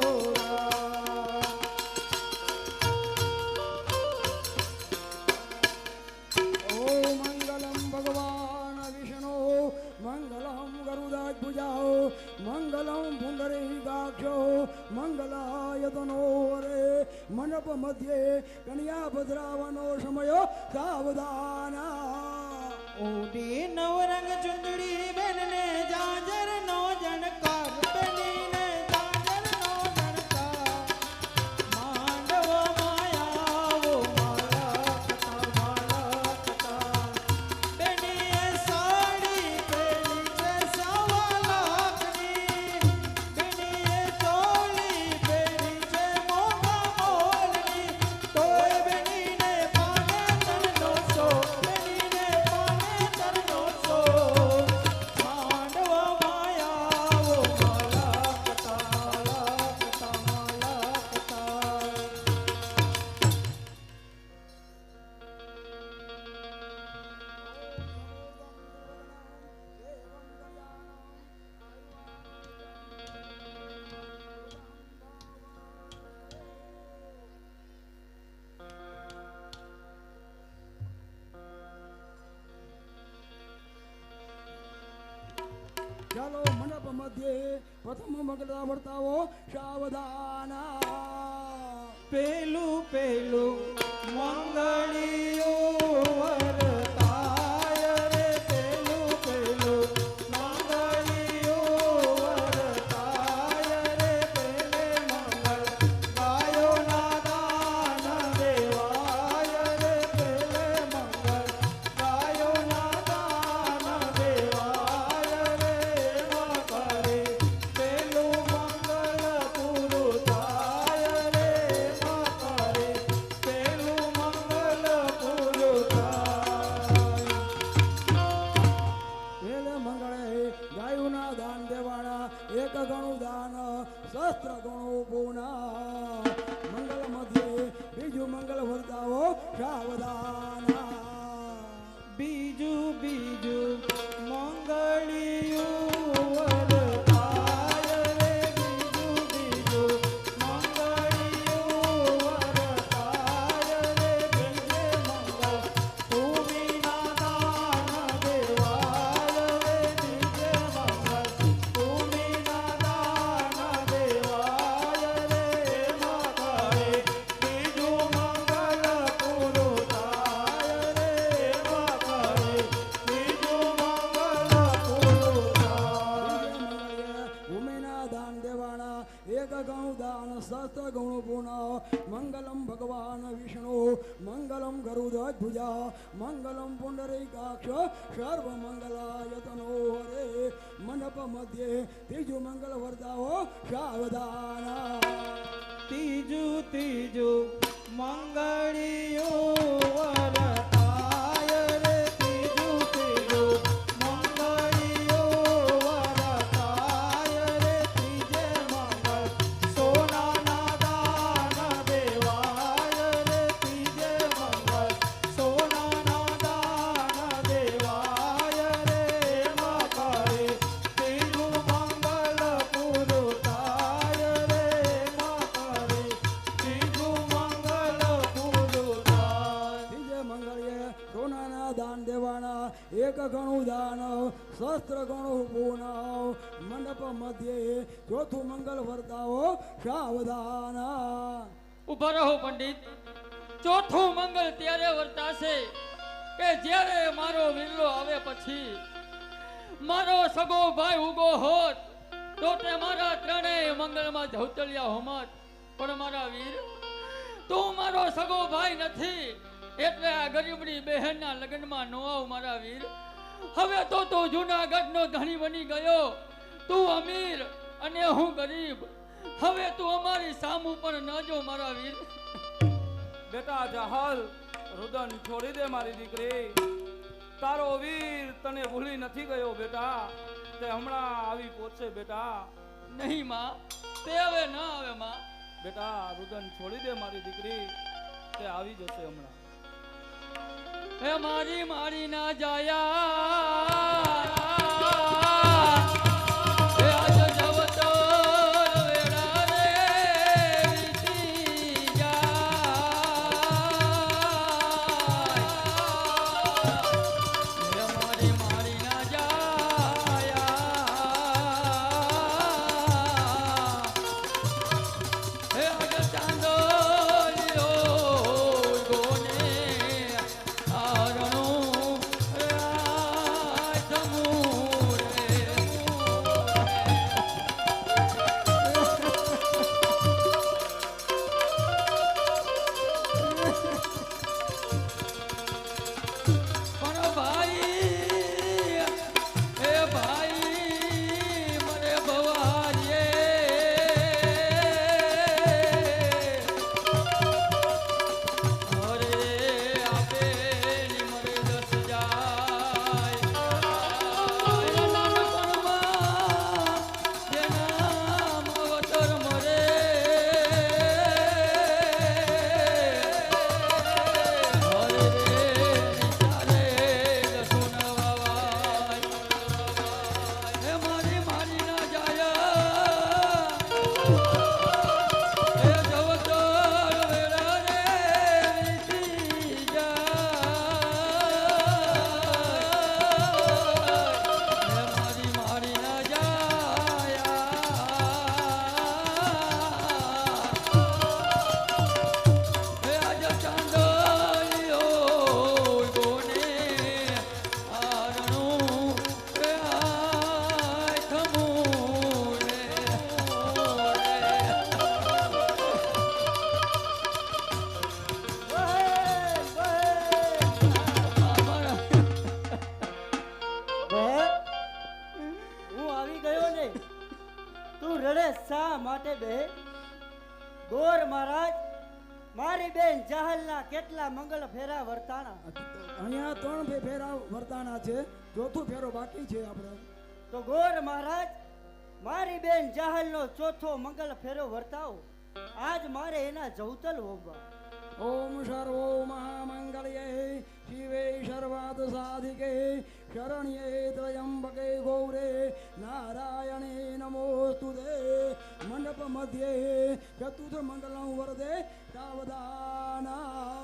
ॐ मङ्गलं भगवान् विष्णु मङ्गलं गरुडाध्वजः मङ्गलं पुण्डरीकाक्षो मङ्गलाय तनोहरे. मंडप मध्ये कन्याभद्रावनो समयो सावधाना. ओडी नवरंग चुंदड़ी बेनने जाजर नो जनकार. बेनीने जाजर नो जनकार. માંડવ માયાવો મારા કથા મારા કથા. બેનીએ સાડી પહેરી છે સવા લાખની. બેનીએ ચોળી પહેરી છે મોંઘા મોલની. તોય બેનીને પાને તરનો સો. બેનીને પાને તરનો સો. માંડવ માયાવો મારા કથા મારા કથા મારા કથા. ચાલો મંડપ મધ્યે પ્રથમ મગડા વર્તાવો સાવધાના. પેલું પેલું મંગળિયું વરતાય રે. પેલું પેલું મંગળિયું વરતાય રે. પેલે મંગળ ગાયોના દાન શસ્ત્ર ગૌણ પૂર્ણ મંગલમ ભગવાન વિષ્ણુ મંગલમ ગરુડધ્વજા મંગલમ પુંડરીકાક્ષ સર્વ મંગલાયતનો હરે મંડપ મધ્યે ત્રીજું મંગલ વર્તાવો સાવધાન ત્રીજું મંગળિયું વરતાય રે ત્રીજું મંગળિયું વરતાય રે ત્રીજે મંગળ સોનાના દાન દેવાય રે ત્રીજે મંગળ સોનાના દાન દેવાય રે એમાં કરે ત્રીજું મંગળ પૂરું થાય રે એમાં કરે ત્રીજું મંગળ પૂરું થાય. ત્રીજે મંગળે સોનાના દાન દેવાના એક ગણું દાન શસ્ત્ર ગણું પૂર્ણ મંડપ મધ્યે ચોથું મંગલ વર્તાવો સાવધાન ઉભા રહો પંડિત. ચોથું મંગળ ત્યારે વર્તાશે કે જ્યારે મારો વિરલો આવે પછી મારો સગો ભાઈ ઉગો હોત તો તે મારા ત્રણેય મંગળમાં ધૌતલિયા હોમત. પણ મારા વીર તું મારો સગો ભાઈ નથી એટલે આ ગરીબની બહેનના લગ્નમાં નો આવ મારા વીર. હવે તો તું જૂનાગઢનો ધણી બની ગયો. તું અમીર અને હું ગરીબ. હવે તું અમારી સામું પણ ન જો મારા વીર. બેટા જાહલ, રુદન છોડી દે મારી દીકરી. તારો વીર તને ભૂલી નથી ગયો બેટા. તે હમણાં આવી પહોંચશે બેટા. નહીં માં, તે હવે ન આવે માં. બેટા રુદન છોડી દે મારી દીકરી. તે આવી જશે હમણાં. હે મારી મારી ના જાયા હે આજ જવતો વેળા રે વીતી જાય. હે મારી મારી ના જાયા હે આજ ચાંદો શા માટે બે ગોર મહારાજ મારી બેન જાહલના કેટલા મંગળ ફેરા વર્તાણા? અહીંયા 3 ફેરા વર્તાના છે, ચોથું ફેરો બાકી છે આપણે. તો ગોર મહારાજ મારી બેન જાહલનો ચોથો મંગળ ફેરો વર્તાવો. આજ મારે એના જવતલ હોવા. ઓમ સર્વો મહામંગલ્યે શિવે સર્વાદ સાધિકે શરણ્યે ત્રયંબકે ગૌરે નારાયણે નમોસ્તુતે. મંડપ મધ્યે ચતુર્થ મંગલં વરદે સાવધાના.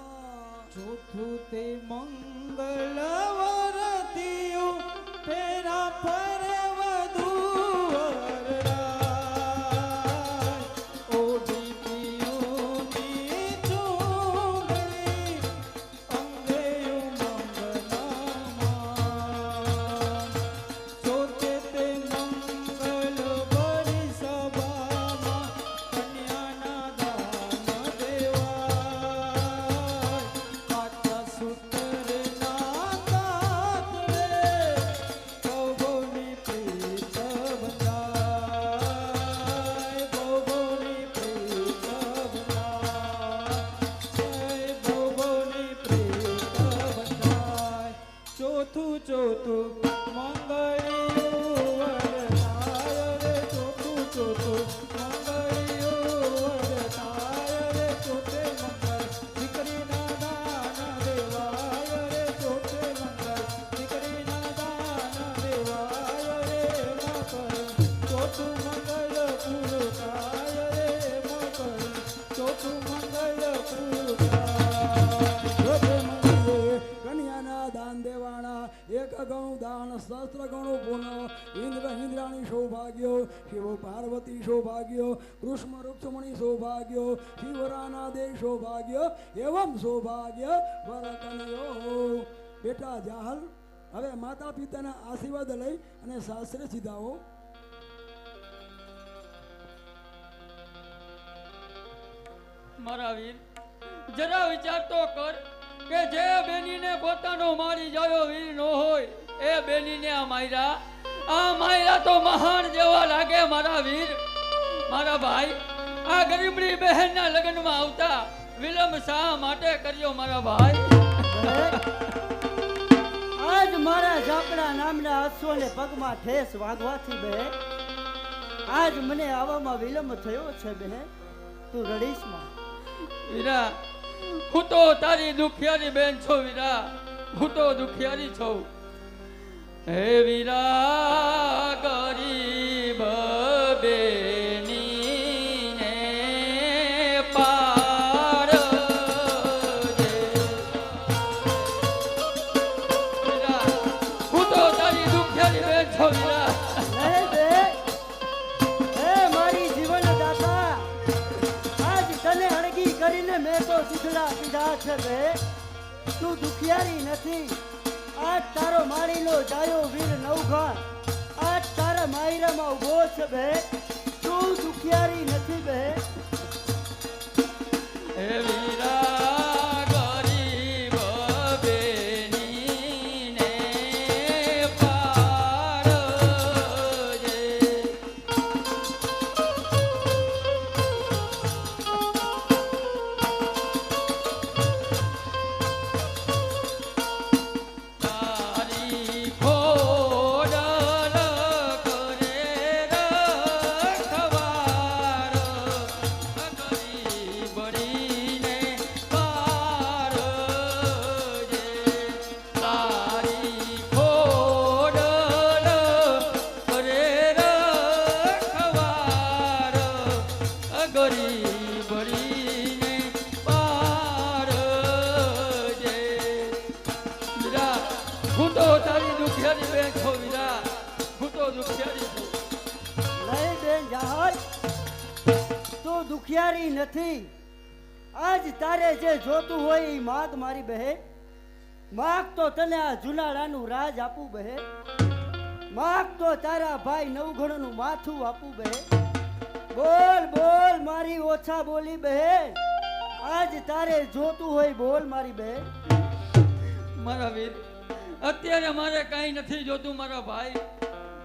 ચોથું તે મંગળ વરતિયું ફેરા ફરે વધુ ચોથું મંગળિયું વરતાય રે ચોથું ચોથું મંગળિયું વરતાય રે ચોથે મંગળ દીકરીના દાન દેવાય રે ચોથે મંગળ દીકરીના દાન દેવાય રે મકર ચોથું મંગળ પૂરું થાય રે મકર ચોથું મંગળ પૂરું કન્યાના દાન દેવાના એક ગણું દાન સહસ્ત્ર ગણું પુનઃ ઇન્દ્ર ઇન્દ્રાણી સૌભાગ્યો શિવ પાર્વતી સૌભાગ્યો કૃષ્ણ રૂક્ષમણી સૌભાગ્યો શિવરાના દે સૌભાગ્ય એવમ સૌભાગ્ય વરકનયો બેટા જાહલ હવે માતા પિતાના આશીર્વાદ લઈ અને સાસરે સીધાઓ. મારા વીર જરા વિચાર તો કર કે જે બેનીને પોતાનો મારી જાયો વીર નો હોય એ બેનીને આ માયરા તો મહાન જેવા લાગે. મારા વીર મારા ભાઈ આ ગરીબડી બહેનના લગ્નમાં આવતા વિલંબ શા માટે કર્યો મારા ભાઈ? આજ મારા ઝાપડા નામના અશ્વને પગમાં ઠેસ વાગવાથી બહે આજ મને આવવામાં વિલંબ થયો છે બહેન. તું રડીશ માં? વીરા હું તો તારી દુખિયારી બેન છું વીરા, હું તો દુખિયારી છું. હે વીરા ગરીબ બેનીને પાર વીરા હું તો તારી દુખિયારી બેન છું વીરા. કરીને મેં તો દીકડા પીધા છે બે. તું દુખિયારી નથી. આજ તારો મારીનો જાયો વીર નવઘાન આજ તારા માયરામાં ઉભો છે બે. તું દુખિયારી નથી બે. હે વીરા ગરીબ બેનીને પારજે. હું તો તારી દુખિયારી બેન છું વીરા, હું તો દુખિયારી છું. નહીં બેન જહાજ તું દુખિયારી નથી. આજ તારે જે જોતું હોય એ માગ મારી બહે. માગ તો તને આ જુનાળાનું રાજ આપું બહે. માગ તો તારા ભાઈ નવઘણનું માથું આપું બહે. બોલ બોલ મારી ઓછા બોલી બહેન. આજ તારે જોતું હોય બોલ મારી બહેન. મારા વીર અત્યારે મારે કાંઈ નથી જોતું મારા ભાઈ,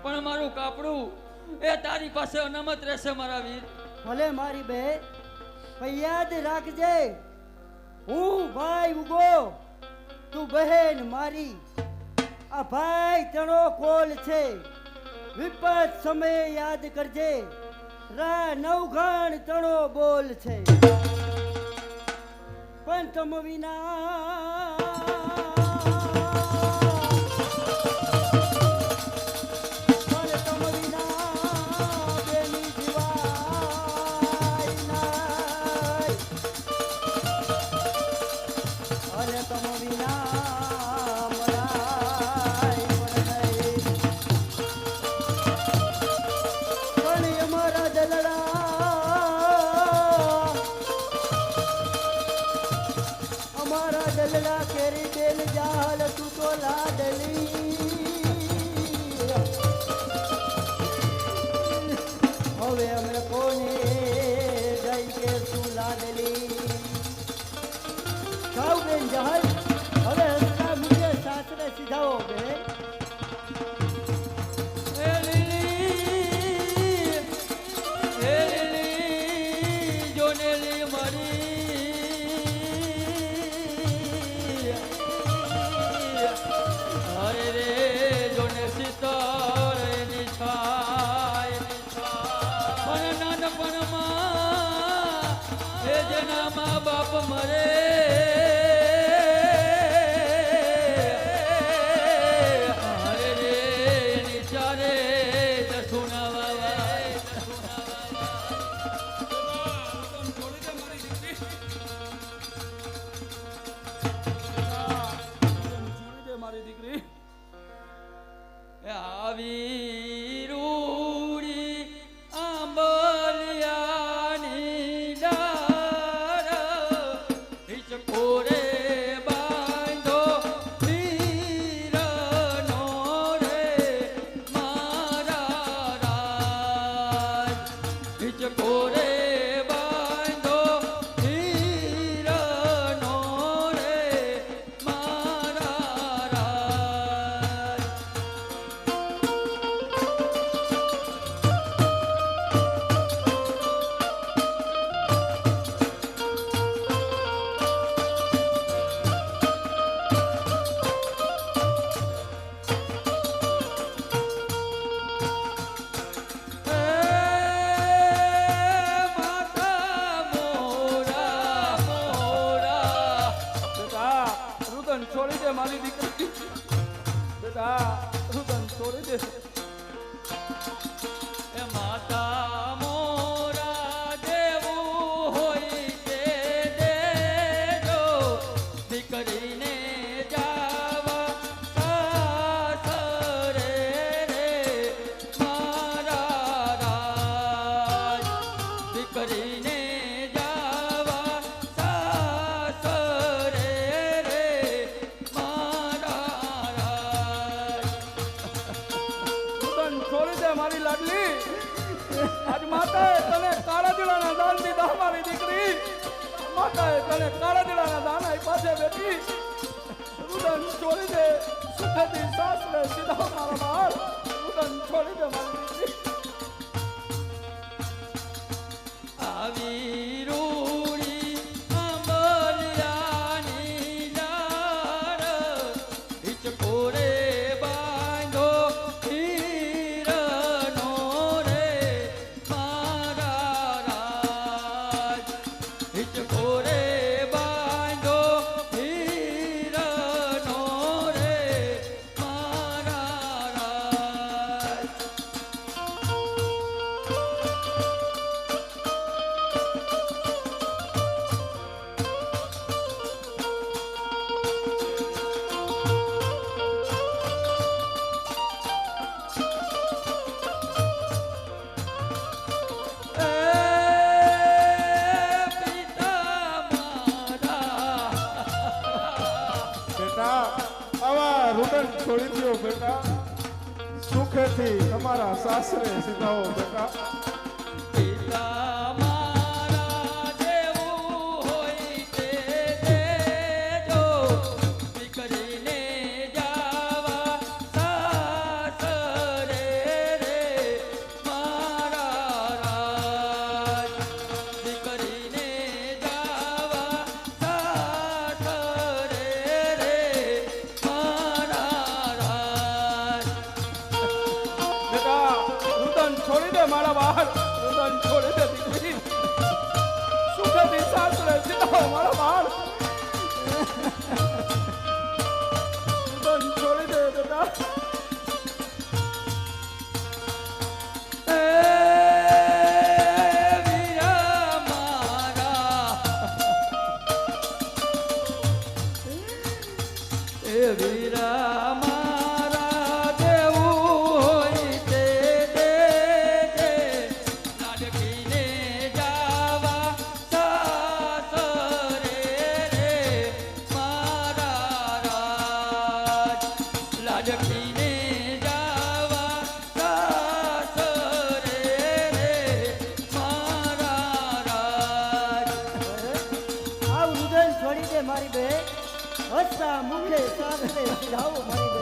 પણ મારું કાપડું એ તારી પાસે અનામત રહેશે મારા વીર. ભલે મારી બહેન પણ યાદ રાખજે હું ભાઈ ઉગો તું બહેન મારી. આ ભાઈ તણો કોલ છે. વિપત સમયે યાદ કરજે રા નવઘણ તણો બોલ છે. પણ તમ વિના કેરી બેન જાલ તું તો લાડલી. હવે અમે કોને જઈ કે તું લાડલી. જાવ બેન જહાજ હવે હસતા મુજે સાસરે સીધાઓ બેન. હરે રે છોડી દે મારી દીકરી. આવી રૂડી આંબલિયાની ડાળ હિચકોરે બાંધો વીરનો રે મારા રાજ હિચકોરે બાંધો વીરનો રે મારા રાજ. બેટા રુદન છોડી દે મારી દીકરી. બેટા રુદન છોડી દે. એ માતા મોરા દેવું હોય તે દેજો દીકરીને જાવા સાસરે રે મારા રાજ દીકરીને જાવા સાસરે રે મારા રાજ. રુદન છોડી દે મારી લાડલી. આજ માતાએ તને કાળા દીડાના દાન દીધા મારી દીકરી. માતાએ તને કાળા દીડાના દાન આપ્યા છે બેટી. રુદન છોડી દે. સુખેથી સાસરે સીધા મારા બાળ. રુદન છોડી દે મારી દીકરી. આવી રૂડી આંબલિયાની ડાળ હિચકોરે બાંધો હીરનો રે મારા રાજ હિચકોરે બાંધો હીરનો રે મારા રાજ. બેટા આવા રુદન છોડી દો બેટા. સુખેથી તમારા સાસરે સીધાઓ બેટા. પિતા મારા દેવું હોય તે દેજો દીકરીને જાવા સાસરે રે મારા રાજ દીકરીને જાવા સાસરે રે મારા રાજ. બેટા રુદન છોડી દે મારા બાળ. રુદન છોડી દે દીકરી. સુખેથી સાસરે સીધા મારા બાળ. રુદન છોડી દે બેટા. એ વીરા મારા એ વીરા મારા દેવું હોય તે દેજે લાડકીને જાવા સાસરે રે મારા રાજ લાડકીને જાવા સાસરે રે મારા રાજ. આ રુદન છોડી દે મારી બે હસતા મુખે સાસરે સીધાઓ મારી બે.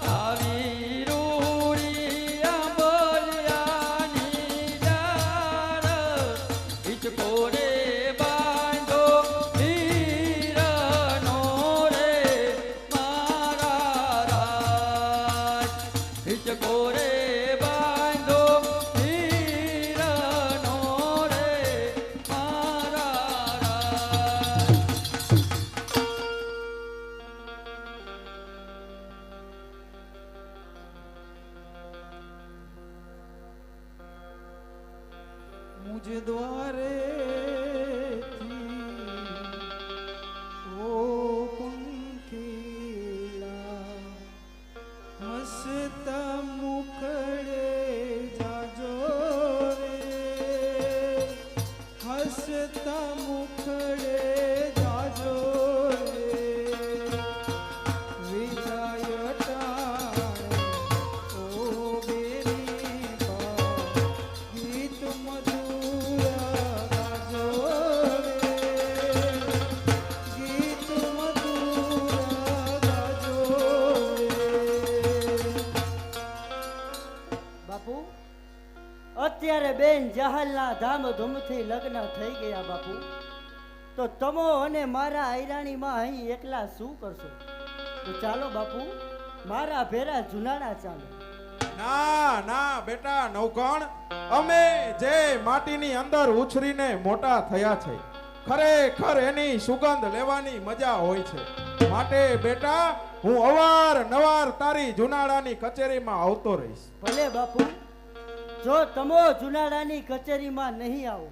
આવી રૂડી આંબલિયાની ડાળ હિચકોરે બાંધો વીરનો રે બાંધો હીરાનો રે મારા રાજ. मुझ द्वारे ओ पंखीड़ा हसता मुखड़े जाजो रे हसता मुखड़े जाजो रे विजय टाणे ओ बेरी बा गीत मधुर गाजो रे गीत मधुर गाजो रे બાપુ અત્યારે બેન જહાલના ધામધૂમથી લગ્ન થઈ ગયા બાપુ. તો તમો અને મારા આયરાણીમાં અહીં એકલા શું કરશો? તો ચાલો બાપુ મારા ભેરા જુનાડા ચાલો. ના ના બેટા નવઘણ, અમે જે માટીની અંદર ઉછરીને મોટા થયા છે ખરેખર એની સુગંધ લેવાની મજા હોય છે. માટે બેટા હું અવારનવાર તારી જુનાડાની કચેરીમાં આવતો રહીશ. ભલે બાપુ, જો તમો જુનાડાની કચેરીમાં નહીં આવો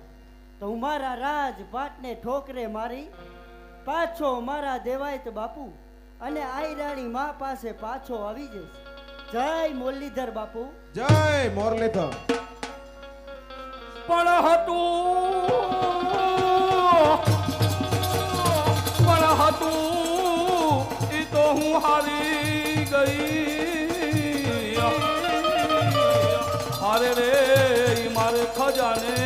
તો હું મારા રાજપાટને ઠોકરે મારી પાછો મારા દેવાયત બાપુ અને આયરાણી માં પાસે પાછો આવી જઈશ. જય મુરલીધર બાપુ. જય મોરલીધર. પણ હતું ઈ તો હું હારી ગઈ. હારે રે ઈ મારે ખજાને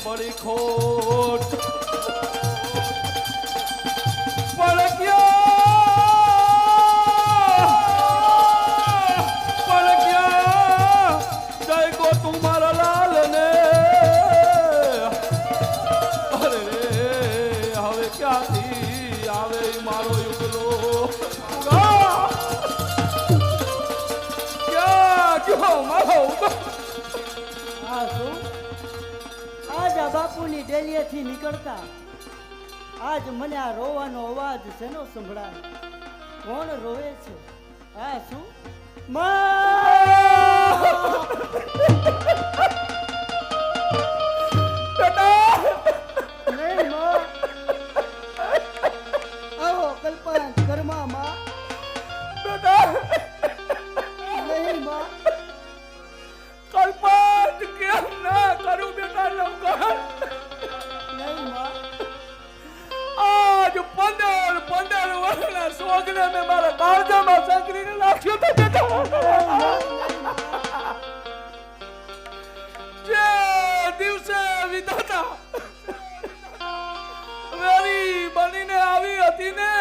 પડી ખોટ. પણ ક્યાં જય ગો તું મારા લાલ ને. અરે રે હવે ક્યાંથી આવે ઈ મારો યુગલો. ક્યાં ગયો મારો ઉગલો? આ શું? આજ આ બાપુની ડેલીએથી નીકળતા આજ મને આ રોવાનો અવાજ શેનો સંભળાય? કોણ રોવે છે? આ શું? નહીં માં. આવો કલ્પના કર્મા માં. નહીં માં. કલ્પાત કેમ ના કરું બેટા નવઘણ? નહીં માં. આજ 15 વર્ષના સોગને મેં મારા કાળજામાં સંકરીને નાખ્યો તો બેટા. જે દિવસે વિધાતા વેરી બનીને આવી હતી ને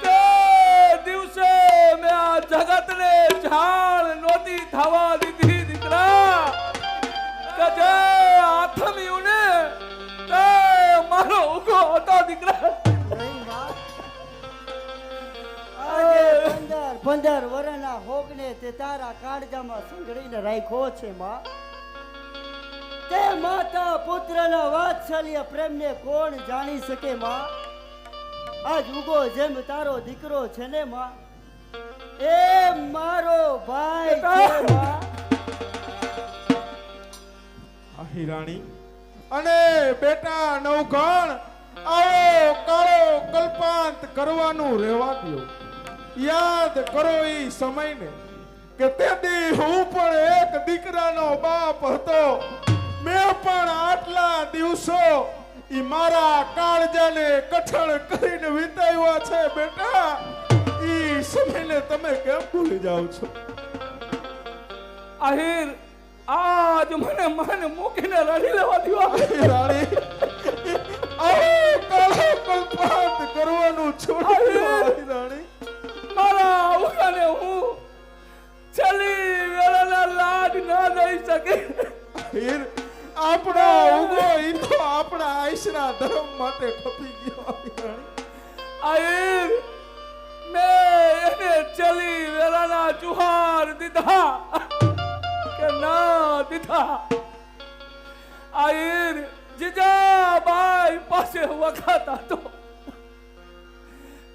તે દિવસે મેં આ જગતને જાણ નહોતી થવા દીધી દીકરા. કે જે આથમ્યું ને તે મારો ઉગો હતો દીકરા. નહીં માં. આજે 15 વર્ષના હોગને તે તારા કાળજામાં સંઘડીને રાખ્યો છે માં. તે માતા પુત્રના વાત્સલ્ય પ્રેમને કોણ જાણી શકે માં? આજ ઉગો જેમ તારો દીકરો છે ને માં, એ મારો ભાઈ છે માં. હિરાણી અને બેટા નવઘણ, આવો કાળો કલ્પાંત કરવાનું રહેવા દ્યો. યાદ કરો ઈ સમયને કે તેથી હું પણ એક દીકરાનો બાપ હતો. મેં પણ આટલા દિવસો ઈ મારા કાળજાને કઠણ કરીને વિતાવ્યા છે બેટા. ઈ સમયને તમે કેમ ભૂલી જાવ છો? આહિર આજ મને મૂકીને રડી લેવા દ્યો. રાણી આવો કાળો કલ્પાંત કરવાનું છોડી દો રાણી. મારા ઉગાને હું છેલ્લી વેળાના લાડ ના દઈ શકે. હીર આપણો ઉગો ઈ તો આપણા આઈશના ધર્મ માટે ખપી ગયો રાણી. આહિર મેં અને ચલી વેલાના જુહાર દીધા કે ના દીધા આઈર જીજાબાઈ પાસે વખત હતો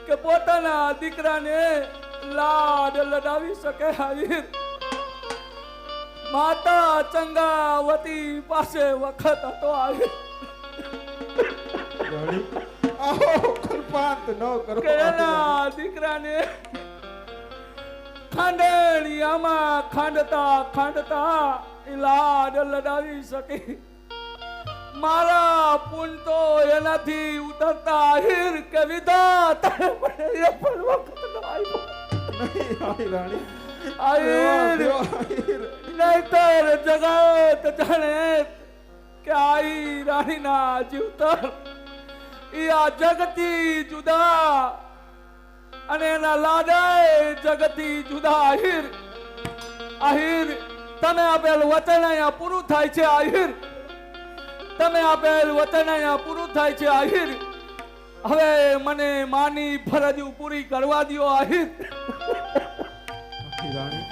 કે પોતાના દીકરાને લાડ લડાવી શકે આઈર માતા ચંગાવતી પાસે વખત હતો આઈર આહો કલ્પાંત ન કરો કે એના દીકરાને ખાંડણિયામાં ખાંડતા ઈ લાડ લડાવી શકી મારા પુન તો એનાથી ઉતરતા આહિર કે વિધાતા મને એ પણ વખત ન આવ્યો નહીં આહી રાણી આહિર નહીતર જગત જાણે કે આઈ રાણીના જીવતર ઈ આ જગતી જુદા અને એના લાડાય જગતી જુદા આહિર તમે આપેલ વચન અહીંયા પૂરું થાય છે આહિર તમે આપેલ વચન અહીંયા પૂરું થાય છે આહિર હવે મને માની ફરજ પૂરી કરવા દ્યો આહિર રાણી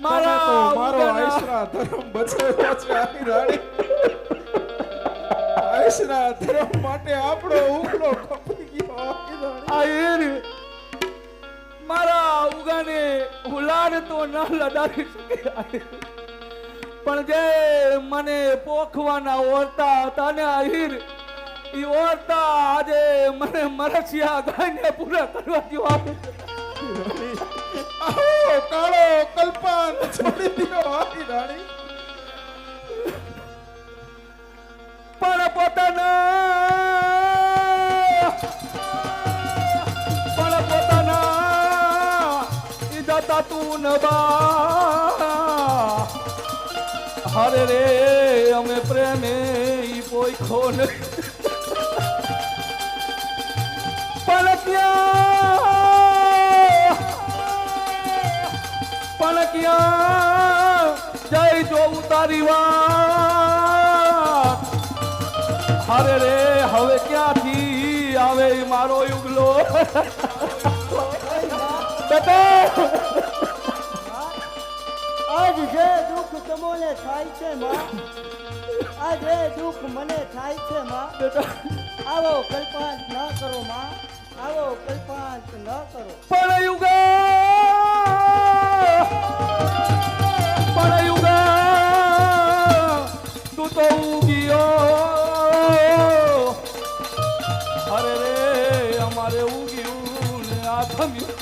મારા તમે તો મારો ઉગાના- આયશરા ધર્મ બચાવ્યો છે આહી રાણી આયશરા ધર્મ માટે આપણો ઉકળો કપી ગયો આહી રાણી આહિર મારા ઉગાને હું લાડ તો ન લડાવી શકે આહિર પણ જે મને પોખવાના ઓરતા હતા ને આહિર ઈ ઓરતા આજે મને મરસિયા ગાયને પૂરા કરવા દ્યો આહિર આહો કાળો કલ્પાંત છોડી દ્યો આહી રાણી પણ પોતાના ઈ દાતા તું નબા હરે રે અમે પ્રેમે ઈ પોઈખો ને પણ ક્યાં જય જોઉં તારી વાત હરે રે હવે ક્યાંથી આવે ઈ મારો યુગલો બેટા આજ જે દુઃખ તમોને થાય છે માં આ જે દુઃખ મને થાય છે માં આવો કલ્પાંત ન કરો માં આવો કલ્પાંત ન કરો પણ યુગા તું તો ઉગિયો અરે રે અમારે ઉગ્યું ને આ થમ્યું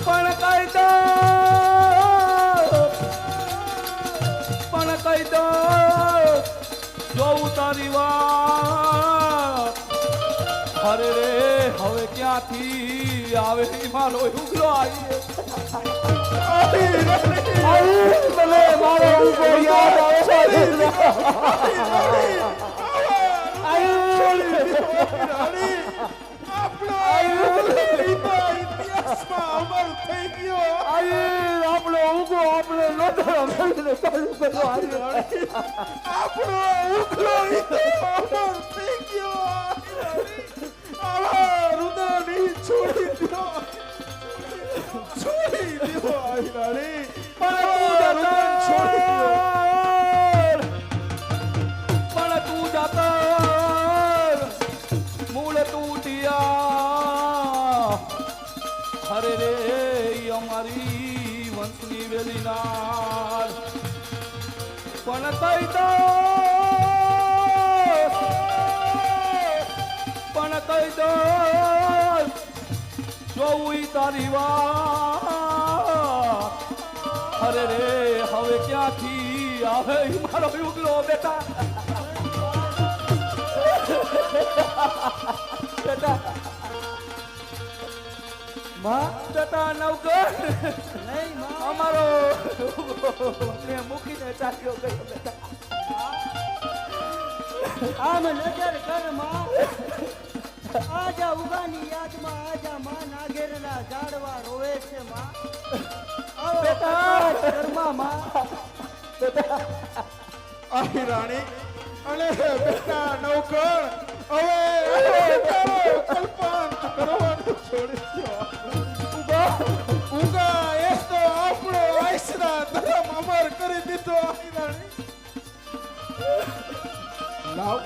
પણ કહી દો જોઉં તારી વાત અરે રે હવે ક્યાંથી આવે ઈ મારો ઉગલો આવીએ મને મારો ઉગલો યાદ આવે આપણો ઉગો આપણે લોટો મેળવીને ચાલુ કરો આપણો ઉકલો અમર થઈ ગયો આવા રુદની છોડી દ્યો આહી રાણી પણ તું જાતર મૂળ તૂટિયા હરે રે ઈ અમારી વંશની વેલી નાર પણ કહી દો જોઉં ઈ તારી વાત અરે રે હવે ક્યાંથી આવે ઈ મારો યુગલો બેટા બેટા બેટા નવગણ નહીં માં અમારો ને મૂકીને ચાલ્યો ગયો બેટા આમ નજર કર માં આજા ઉગાની યાદમાં આજા માં નાગેરના ઝાડવા રોવે છે માં આવો બેટા. ઘરમાં માં આહી રાણી અને બેટા નવકણ હવે કલ્પાંત કરવાનું છોડી દ્યો. ઉગા એ તો આપણો આશરા ધર્મ અમર કરી દીધો આહિરાણી. લાવ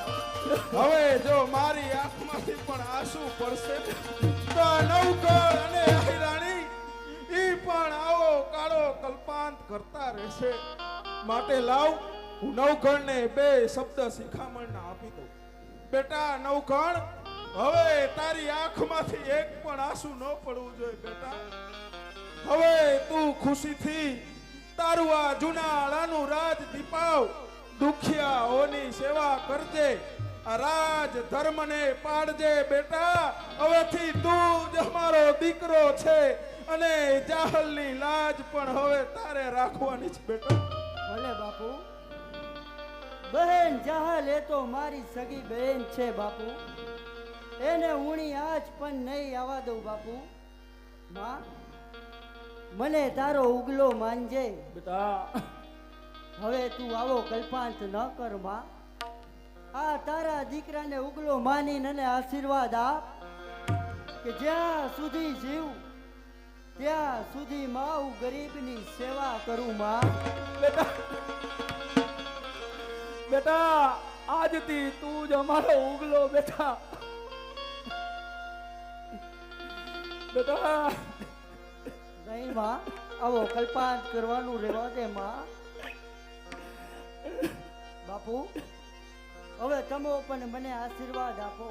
હવે જો મારી આંખમાંથી પણ આંસુ પડશે તો આ નવકણ અને આહિરાણી ઈ પણ આવો કાળો કલ્પાંત કરતા રહેશે. માટે લાવ હું નવકણને બે શબ્દ શિખામણ આપી દઉં. બેટા નવકણ, હવે તારી આંખમાંથી એક પણ આંસુ ન પડવું જોઈએ બેટા. હવે તું ખુશીથી તારું આ જુનાળાનું રાજ દીપાવ, દુખિયાઓની સેવા કરજે, આ રાજ ધર્મને પાડજે બેટા. હવેથી તું જ અમારો દીકરો છે અને જાહલની લાજ પણ હવે તારે રાખવાની છે બેટા. ભલે બાપુ. બહેન જાહલ એ તો મારી સગી બહેન છે બાપુ. એને ઉણી આજ પણ નહીં આવવા દઉં બાપુ. માં, મને તારો ઉગલો માનજે બેટા હવે તું આવો કલ્પાંત ન કર માં. આ તારા દીકરાને ઉગલો માનીને અને આશીર્વાદ આપ કે જ્યાં સુધી જીવ ત્યાં સુધી માં હું ગરીબની સેવા કરું માં. બેટા આજથી તું જ અમારો ઉગલો બેટા. બેટા નહીં માં, આવો કલ્પાંત કરવાનું રહેવા દે માં. બાપુ, હવે તમે પણ મને આશીર્વાદ આપો.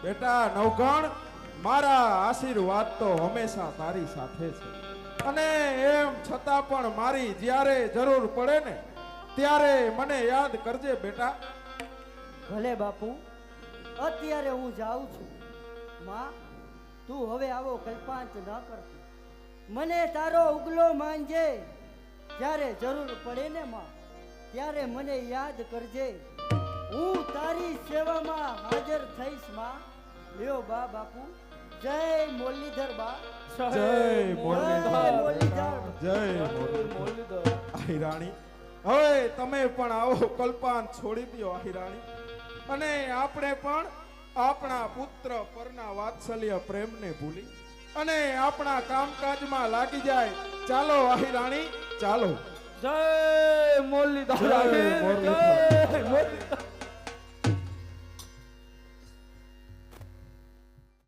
બેટા નવગણ, મારા આશીર્વાદ તો હંમેશા તારી સાથે છે અને એમ છતાં પણ મારી જ્યારે જરૂર પડે ને ત્યારે મને યાદ કરજે બેટા. ભલે બાપુ, અત્યારે હું જાઉં છું. માં, તું હવે આવો કલ્પાંત ન કરતી. મને તારો ઉગલો માનજે. જ્યારે જરૂર પડે ને માં ત્યારે મને યાદ કરજે. હું તારી સેવામાં હાજર થઈશ માં. લ્યો બા બાપુ. જય મુરલીધર બા. જય મુરલીધર. જય મુરલીધર. આહિરાણી, હવે તમે પણ આવો કલ્પાંત છોડી દો આહિરાણી, અને આપણે પણ આપણા પુત્ર પરના વાત્સલ્ય પ્રેમને ભૂલી અને આપણા કામકાજમાં લાગી જાય. ચાલો આહિરાણી, ચાલો. જય મુરલીધર. જય મુરલીધર. જય મુરલીધર.